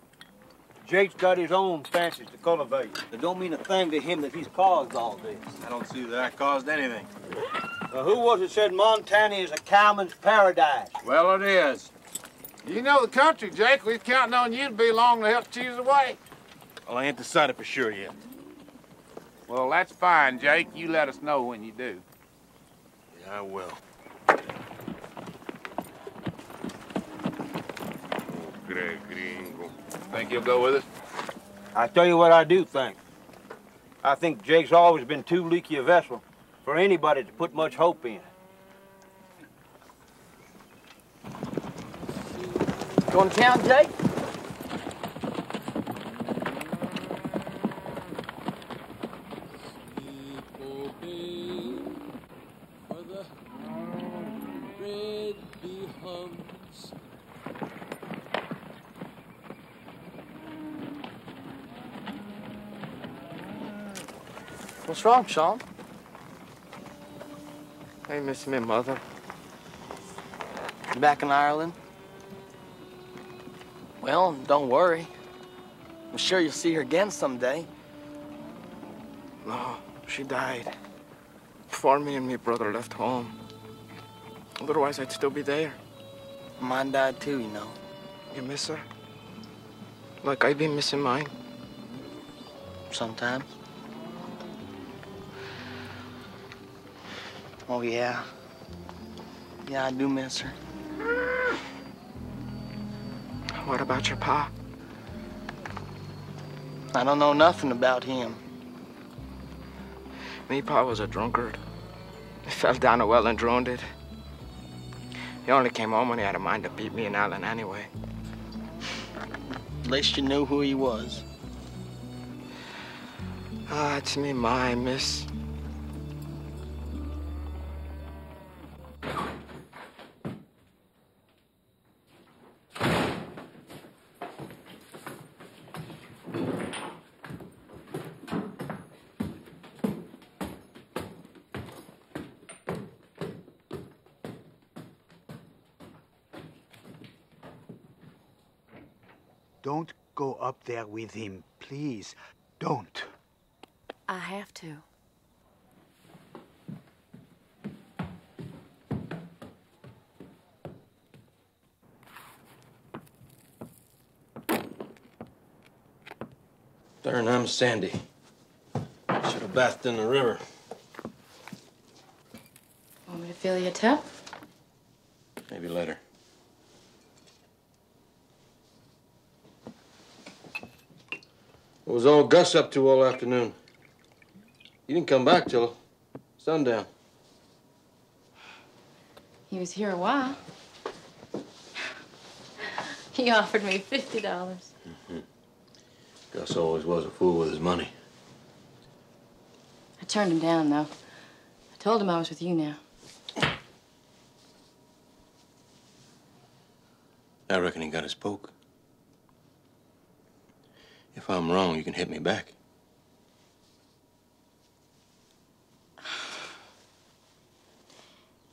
Jake's got his own fancies to cultivate. It don't mean a thing to him that he's caused all this. I don't see that I caused anything. Now, who was it said Montana is a cowman's paradise? Well, it is. You know the country, Jake. We're counting on you to be along to help choose the way. Well, I ain't decided for sure yet. Well, that's fine, Jake. You let us know when you do. Yeah, I will. Think you'll go with us? I tell you what I do think. I think Jake's always been too leaky a vessel for anybody to put much hope in. Going to town, Jake? What's wrong, Sean? I miss my mother. You back in Ireland? Well, don't worry. I'm sure you'll see her again someday. No, she died before me and my brother left home. Otherwise, I'd still be there. Mine died too, you know. You miss her? Like I've been missing mine? Sometimes. Oh, yeah. Yeah, I do miss her. What about your pa? I don't know nothing about him. Me pa was a drunkard. He fell down a well and drowned it. He only came home when he had a mind to beat me and Alan anyway. At least you knew who he was. Ah, it's me ma I miss. Don't go up there with him, please. Don't. I have to. Darn, I'm Sandy. bathed in the river. Want me to fill you a tub? Maybe later. What was old Gus up to all afternoon? He didn't come back till sundown. He was here a while. He offered me $50. Mm-hmm. Gus always was a fool with his money. I turned him down, though. I told him I was with you now. I reckon he got his poke. If I'm wrong, you can hit me back.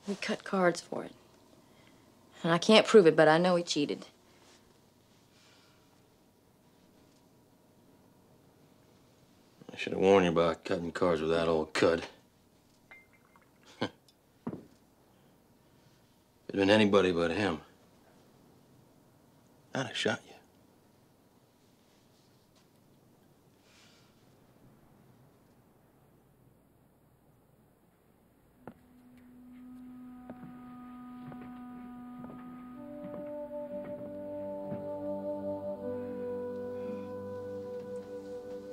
We cut cards for it. And I can't prove it, but I know he cheated. I should have warned you about cutting cards with that old cud. If it'd been anybody but him, I'd have shot you.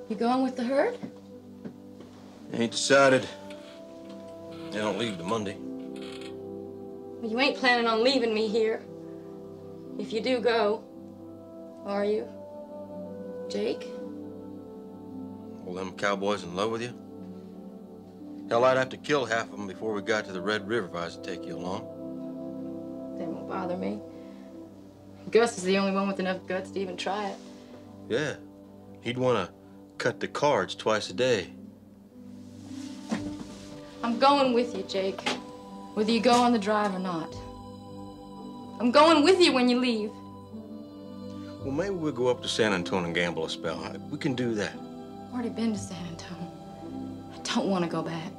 You going with the herd? Ain't decided. They don't leave till Monday. Well, you ain't planning on leaving me here. If you do go, are you? Jake? Well, them cowboys in love with you? Hell, I'd have to kill half of them before we got to the Red River if I was to take you along. That won't bother me. Gus is the only one with enough guts to even try it. Yeah. He'd want to cut the cards twice a day. I'm going with you, Jake. Whether you go on the drive or not. I'm going with you when you leave. Well, maybe we'll go up to San Antonio and gamble a spell. We can do that. I've already been to San Antonio. I don't want to go back.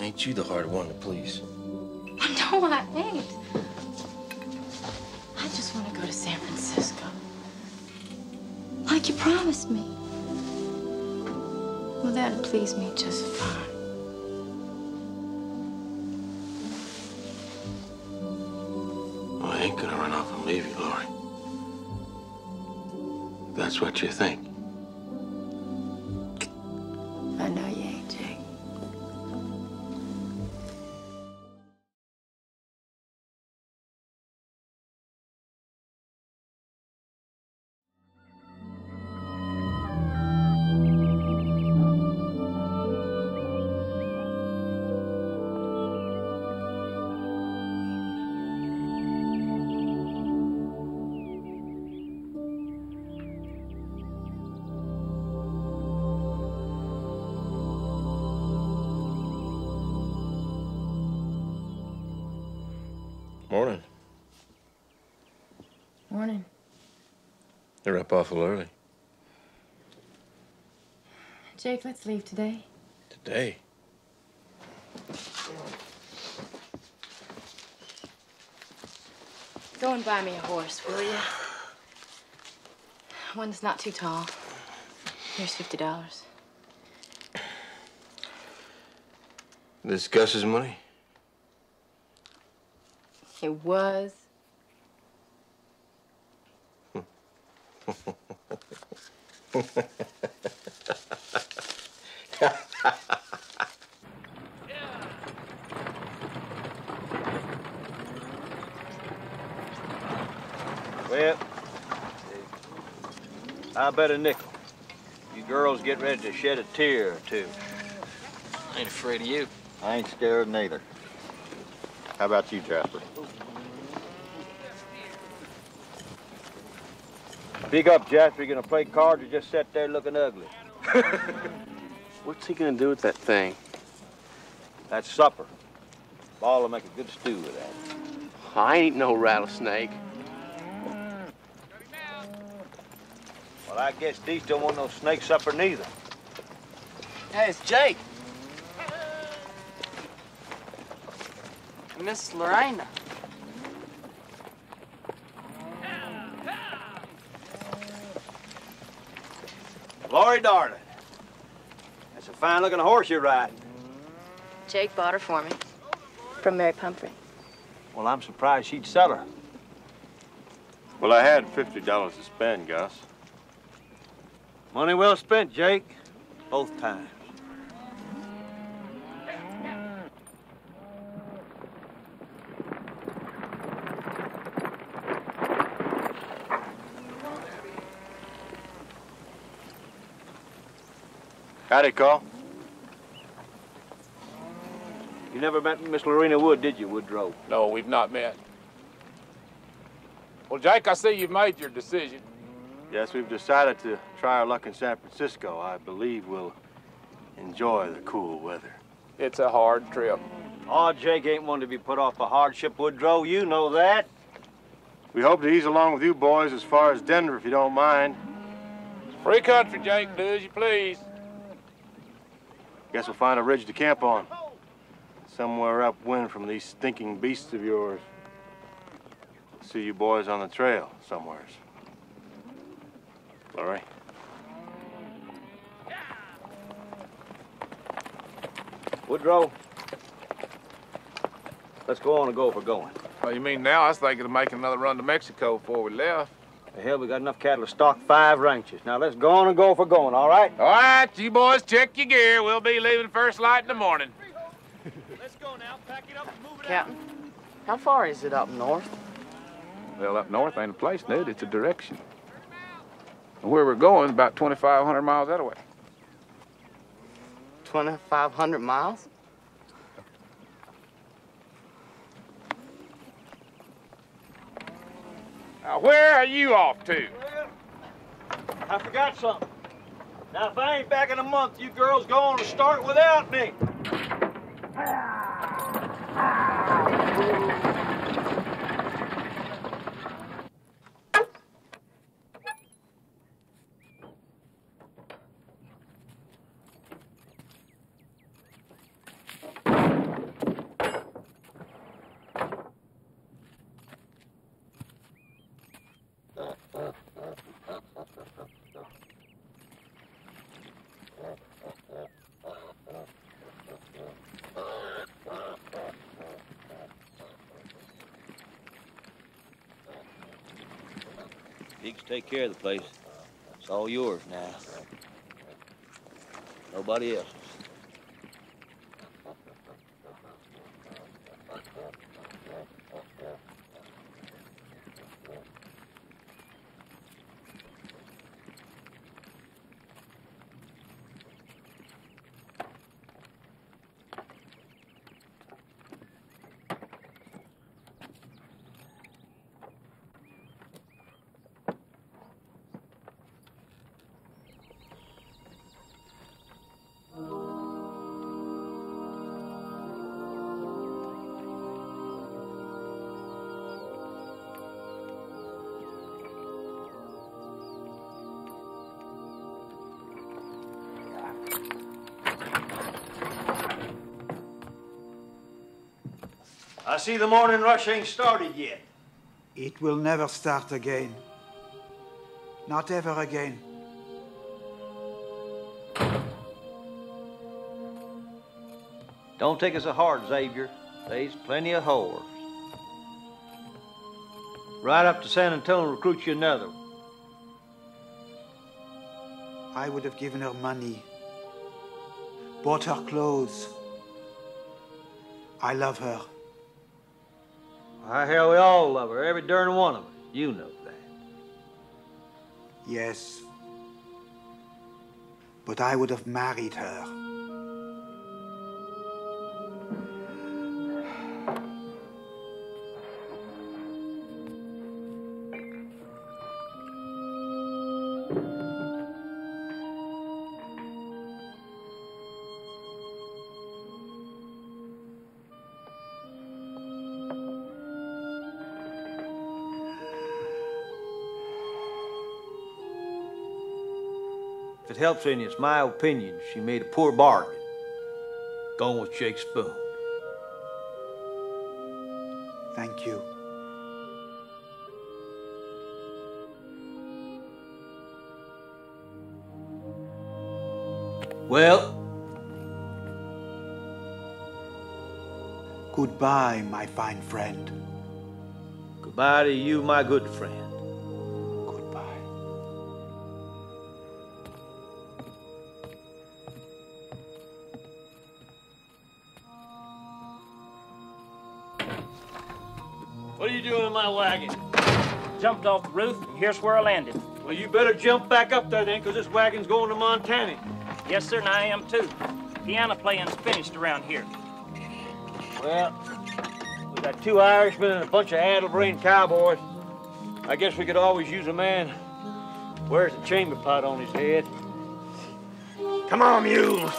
Ain't you the hard one to please? No, I ain't. I just want to go to San Francisco. Like you promised me. Well, that'd please me just fine. Well, I ain't gonna run off and leave you, Lori. If that's what you think. I know you ain't, Jake. Morning. Morning. You're up awful early. Jake, let's leave today. Today? Go and buy me a horse, will you? One that's not too tall. Here's $50. This Gus's money? It was. Well, I bet a nickel. You girls get ready to shed a tear or two. I ain't afraid of you. I ain't scared neither. How about you, Jasper? Speak up, Jasper. You gonna play cards or just sit there looking ugly? What's he gonna do with that thing? That's supper. Ball will make a good stew with that. I ain't no rattlesnake. Well, I guess these don't want no snake supper neither. Hey, it's Jake. Miss Lorena. Lori, darling. That's a fine-looking horse you're riding. Jake bought her for me. From Mary Pumphrey. Well, I'm surprised she'd sell her. Well, I had $50 to spend, Gus. Money well spent, Jake. Both times. Howdy, Cole. You never met Miss Lorena Wood, did you, Woodrow? No, we've not met. Well, Jake, I see you've made your decision. Yes, we've decided to try our luck in San Francisco. I believe we'll enjoy the cool weather. It's a hard trip. Oh, Jake ain't one to be put off by hardship, Woodrow. You know that. We hope to ease along with you boys as far as Denver, if you don't mind. It's free country, Jake. Do as you please. Guess we'll find a ridge to camp on. Somewhere upwind from these stinking beasts of yours. See you boys on the trail somewheres. Larry? Woodrow, let's go on and go if we're going. Oh, you mean now? I was thinking of making another run to Mexico before we left. The hell, we got enough cattle to stock 5 ranches. Now let's go on and go if we're going, all right? All right, you boys check your gear. We'll be leaving first light in the morning. Let's go now. Pack it up and move it Captain, how far is it up north? Well, up north ain't a place, Ned. It's a direction. And where we're going is about 2,500 miles that way. 2,500 miles? Now, where are you off to? I forgot something. Now, if I ain't back in a month, you girls go on and start without me. You can take care of the place. It's all yours now. Nobody else's. I see the morning rush ain't started yet. It will never start again. Not ever again. Don't take it so hard, Xavier. There's plenty of whores. Right up to San Antonio and recruit you another. I would have given her money, bought her clothes. I love her. Why, hell, we all love her, every darn one of us. You know that. Yes. But I would have married her. If it helps any, it's my opinion she made a poor bargain going with Jake Spoon. Thank you. Well, Goodbye, my fine friend. Goodbye to you, my good friend. What are you doing in my wagon? Jumped off the roof, and here's where I landed. Well, you better jump back up there then, because this wagon's going to Montana. Yes, sir, and I am too. Piano playing's finished around here. Well, we got 2 Irishmen and a bunch of addle-brained cowboys. I guess we could always use a man who wears a chamber pot on his head. Come on, mules!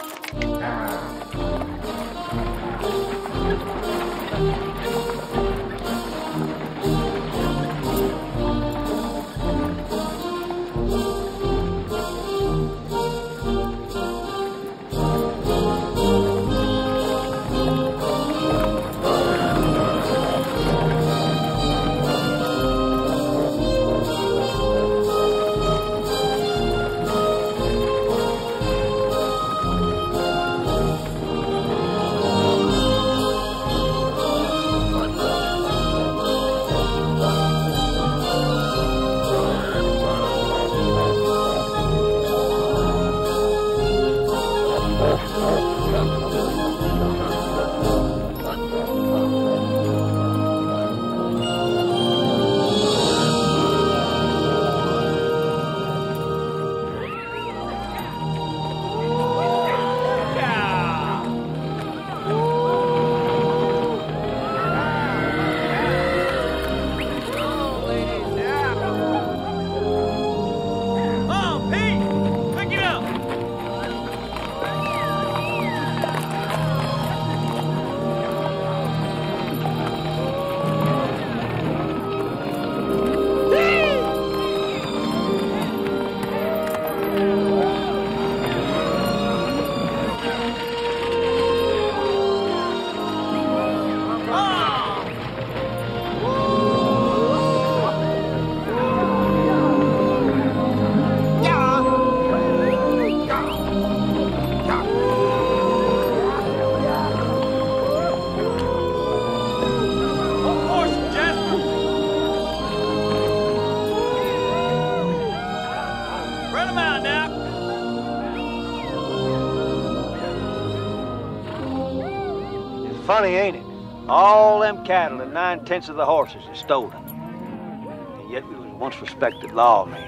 Funny, ain't it? All them cattle and 9/10 of the horses is stolen. And yet we was once respected lawmen.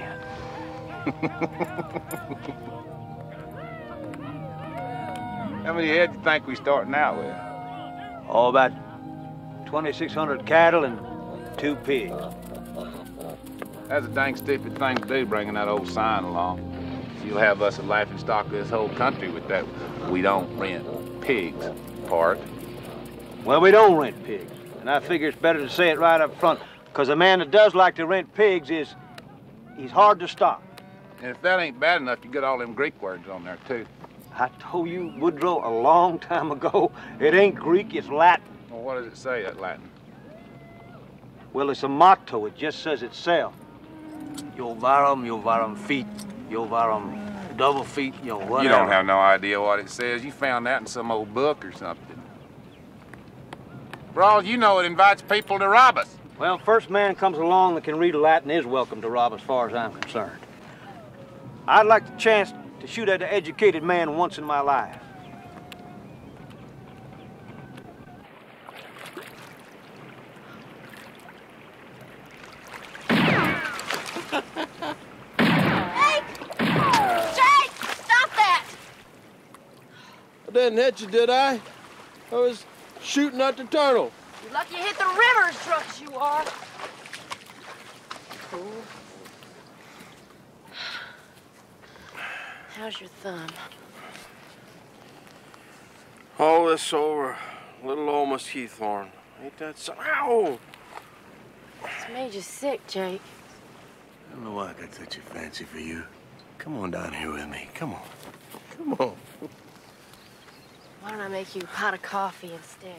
How many head do you think we starting out with? Oh, about 2,600 cattle and 2 pigs. That's a dang stupid thing to do, bringing that old sign along. You'll have us a laughing stock of this whole country with that "we don't rent pigs" part. Well, we don't rent pigs, and I figure it's better to say it right up front, because a man that does like to rent pigs he's hard to stop. And if that ain't bad enough, you got all them Greek words on there, too. I told you, Woodrow, a long time ago, it ain't Greek, it's Latin. Well, what does it say, that Latin? Well, it's a motto. It just says itself. Jovarum feet, Jovarum double feet, whatever. You don't have no idea what it says. You found that in some old book or something. For all you know, it invites people to rob us. Well, first man comes along that can read Latin is welcome to rob as far as I'm concerned. I'd like the chance to shoot at an educated man once in my life. Jake! Stop that! I didn't hit you, did I? I was shooting at the turtle. You're lucky you hit the river as drunk as you are. Fool. How's your thumb? All this over little old mesquite-thorn. Ain't that so? Ow! It's made you sick, Jake. I don't know why I got such a fancy for you. Come on down here with me. Come on. Come on. Why don't I make you a pot of coffee instead?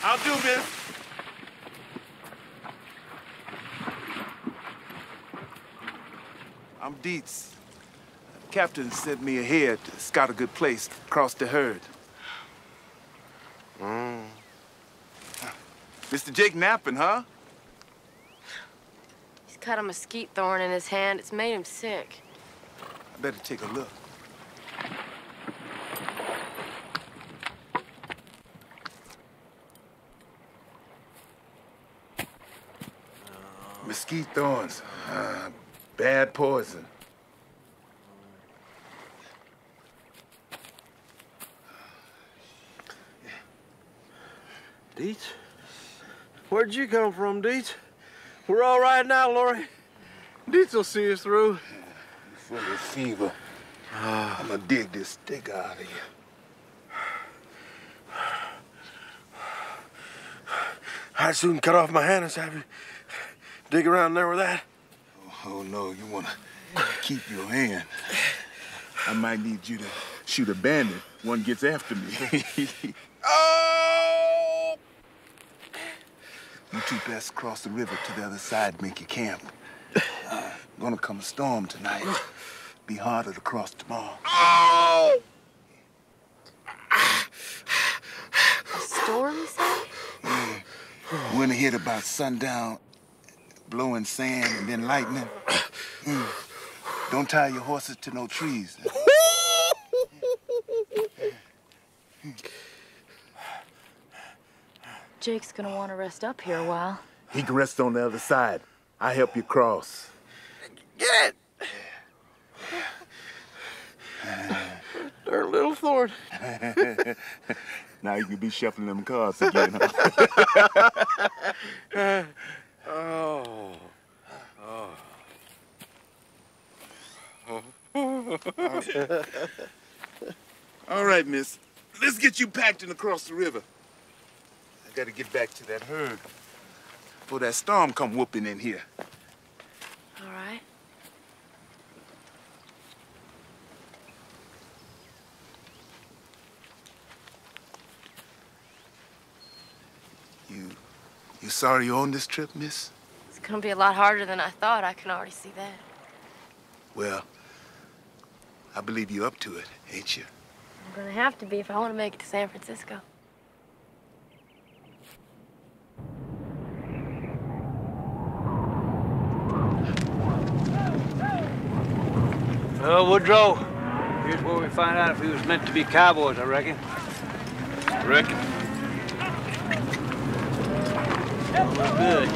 I'll do, miss. I'm Dietz. Captain sent me ahead to scout a good place to cross the herd. Mr. Jake napping, huh? He's got a mesquite thorn in his hand. It's made him sick. I better take a look. Mesquite thorns. Bad poison. Dietz? Where'd you come from, Dietz? We're all right now, Lori. Dietz will see us through. Full of fever. I'm gonna dig this stick out of you. I'd soon cut off my hand and have you dig around there with that. Oh, no, you wanna keep your hand. I might need you to shoot a bandit. One gets after me. Oh! You two best cross the river to the other side, make your camp. Gonna come a storm tonight. Be harder to cross tomorrow. Oh! A storm, you say? Yeah. When it hit about sundown, blowing sand and then lightning. Don't tie your horses to no trees. Jake's gonna want to rest up here a while. He can rest on the other side. I help you cross. Get it! Darn little thorn. Now you can be shuffling them cards again, huh? Oh. All right, miss. Let's get you packed and across the river. I gotta get back to that herd before that storm come whooping in here. All right. You sorry you're on this trip, miss? It's gonna be a lot harder than I thought. I can already see that. Well, I believe you're up to it, ain't you? I'm gonna have to be if I want to make it to San Francisco. Well, Woodrow, here's where we find out if we was meant to be cowboys, I reckon. Well, good.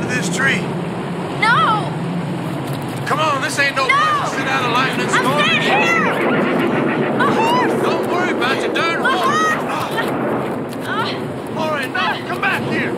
under this tree. No! Come on, this ain't no place to sit out a lightning storm. I'm staying here! A horse! Don't worry about your darn horse. All right, now, come back here.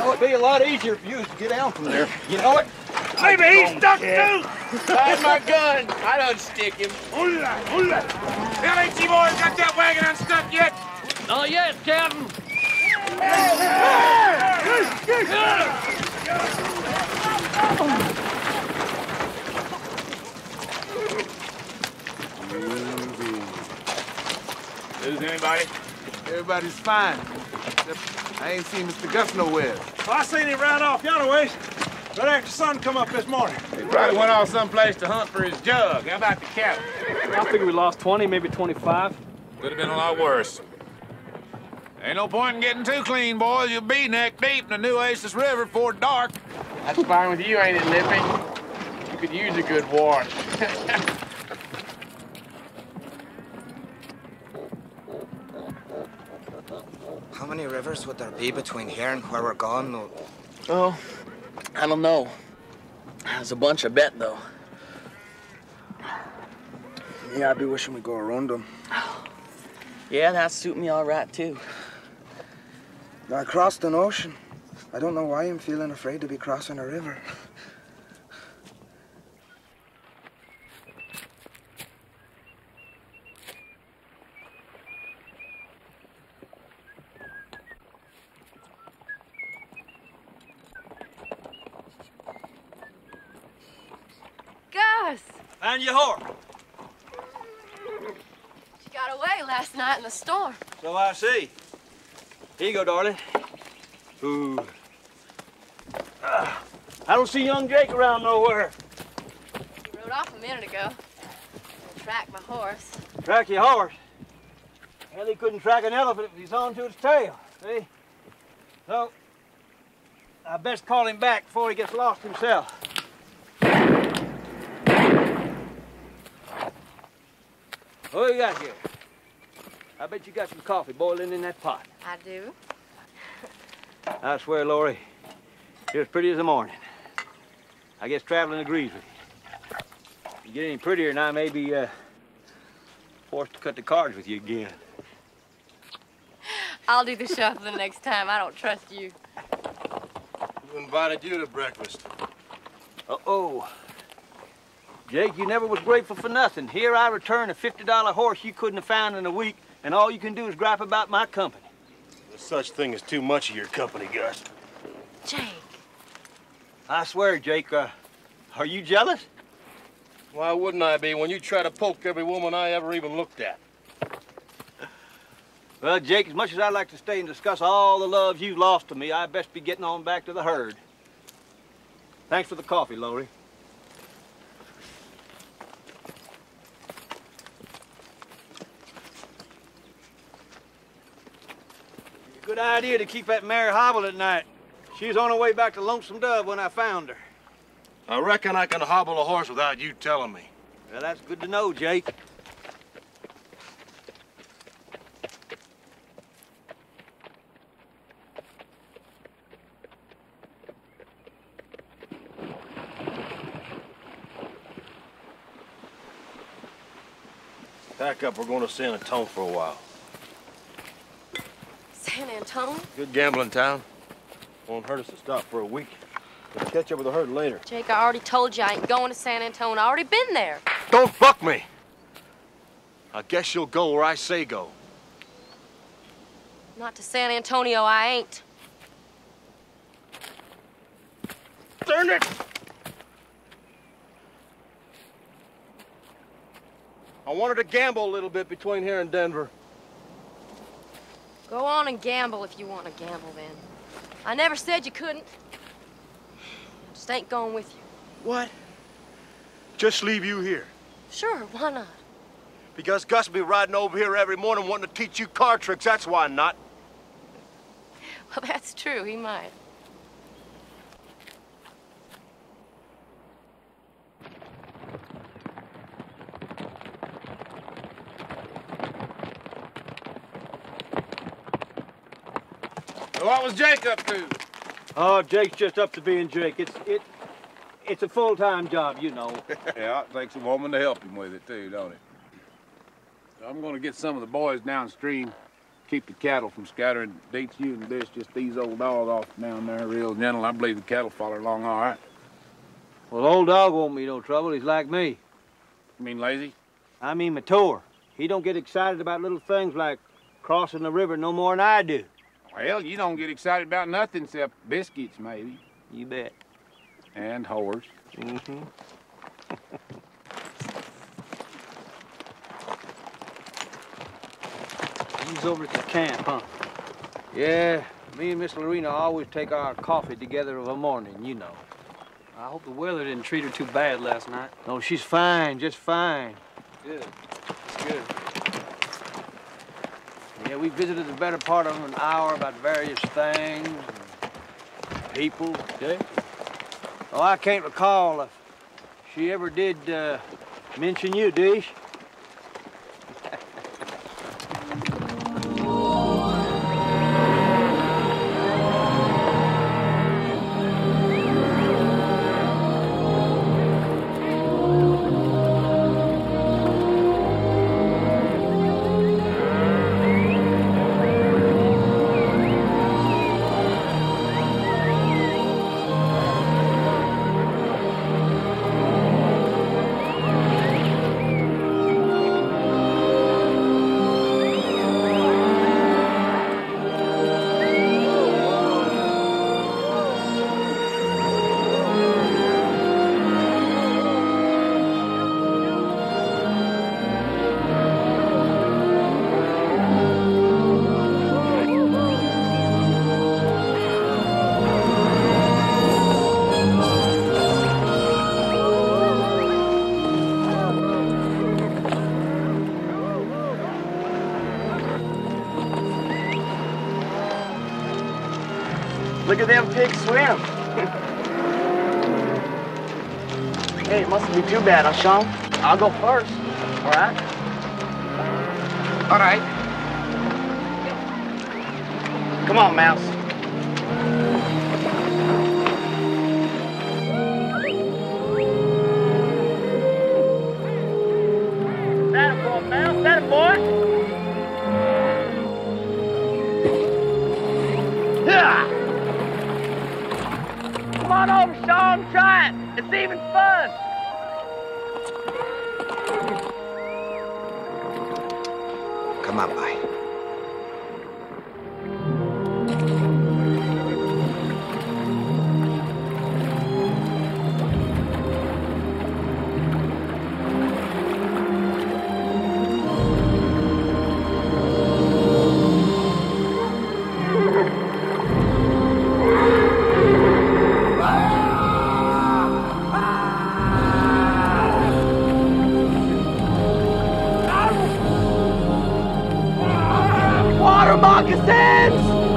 It'd be a lot easier for you to get down from there. You know it? Maybe he's stuck too. Find my gun. I don't stick him. Hola, hola. Well, ain't you boys got that wagon unstuck yet? Not yet, Captain. Lose anybody? Everybody's fine. Except I ain't seen Mr. Gus nowhere. Well, I seen him ride off yonder ways right after the sun come up this morning. He probably went off someplace to hunt for his jug. How about the cabin? I figure we lost 20, maybe 25. Could have been a lot worse. Ain't no point in getting too clean, boys. You'll be neck deep in the New Oasis River before dark. That's fine with you, ain't it, Lippy? You could use a good wash. How many rivers would there be between here and where we're going? Oh, I don't know. There's a bunch, I bet, though. Yeah, I'd be wishing we'd go around them. Yeah, that'd suit me all right, too. I crossed an ocean. I don't know why I'm feeling afraid to be crossing a river. Gus! Found your horse. She got away last night in the storm. So I see. Here you go, darling. Ooh. I don't see young Jake around nowhere. He rode off a minute ago. Tracked my horse. Track your horse? Well, he couldn't track an elephant if he's on to its tail, see? So, I best call him back before he gets lost himself. What do you got here? I bet you got some coffee boiling in that pot. I do. I swear, Lori, you're as pretty as the morning. I guess traveling agrees with you. If you get any prettier, and I may be forced to cut the cards with you again. I'll do the shuffling next time. I don't trust you. Who invited you to breakfast? Uh-oh. Jake, you never was grateful for nothing. Here I return a $50 horse you couldn't have found in a week, and all you can do is gripe about my company. There's such thing as too much of your company, Gus. Jake. I swear, Jake, are you jealous? Why wouldn't I be when you try to poke every woman I ever even looked at? Well, Jake, as much as I'd like to stay and discuss all the love you've lost to me, I'd best be getting on back to the herd. Thanks for the coffee, Lori. Good idea to keep that mare hobbled at night. She was on her way back to Lonesome Dove when I found her. I reckon I can hobble a horse without you telling me. Well, that's good to know, Jake. Pack up, we're going to San Antone for a while. San Antone? Good gambling town. Won't hurt us to stop for a week. We'll catch up with the herd later. Jake, I already told you I ain't going to San Antone. I already been there. Don't buck me! I guess you'll go where I say go. Not to San Antonio, I ain't. Darn it! I wanted to gamble a little bit between here and Denver. Go on and gamble if you want to gamble, then. I never said you couldn't. Just ain't going with you. What? Just leave you here? Sure, why not? Because Gus will be riding over here every morning wanting to teach you card tricks, that's why not. Well, that's true, he might. What was Jake up to? Oh, Jake's just up to being Jake. It's a full-time job, you know. Yeah, it takes a woman to help him with it, too, don't it? I'm gonna get some of the boys downstream, keep the cattle from scattering. Dates you and this, just these old dogs off down there, real gentle. I believe the cattle follow along all right. Well, old dog won't be no trouble. He's like me. You mean lazy? I mean mature. He don't get excited about little things like crossing the river no more than I do. Well, you don't get excited about nothing except biscuits, maybe. You bet. And whores. Mm-hmm. He's over at the camp, huh? Yeah, me and Miss Lorena always take our coffee together of a morning, you know. I hope the weather didn't treat her too bad last night. No, she's fine, just fine. Good. That's good. Yeah, we visited the better part of an hour about various things, and people. Okay. Oh, I can't recall if she ever did mention you, did she? Look at them pigs swim. Hey, it mustn't be too bad, huh, Sean? I'll go first. All right? All right. Come on, Mouse. That a boy, Mouse. That a boy. Yeah. Come on over, Sean. Try it. It's even fun. Come on, boy. Water moccasins!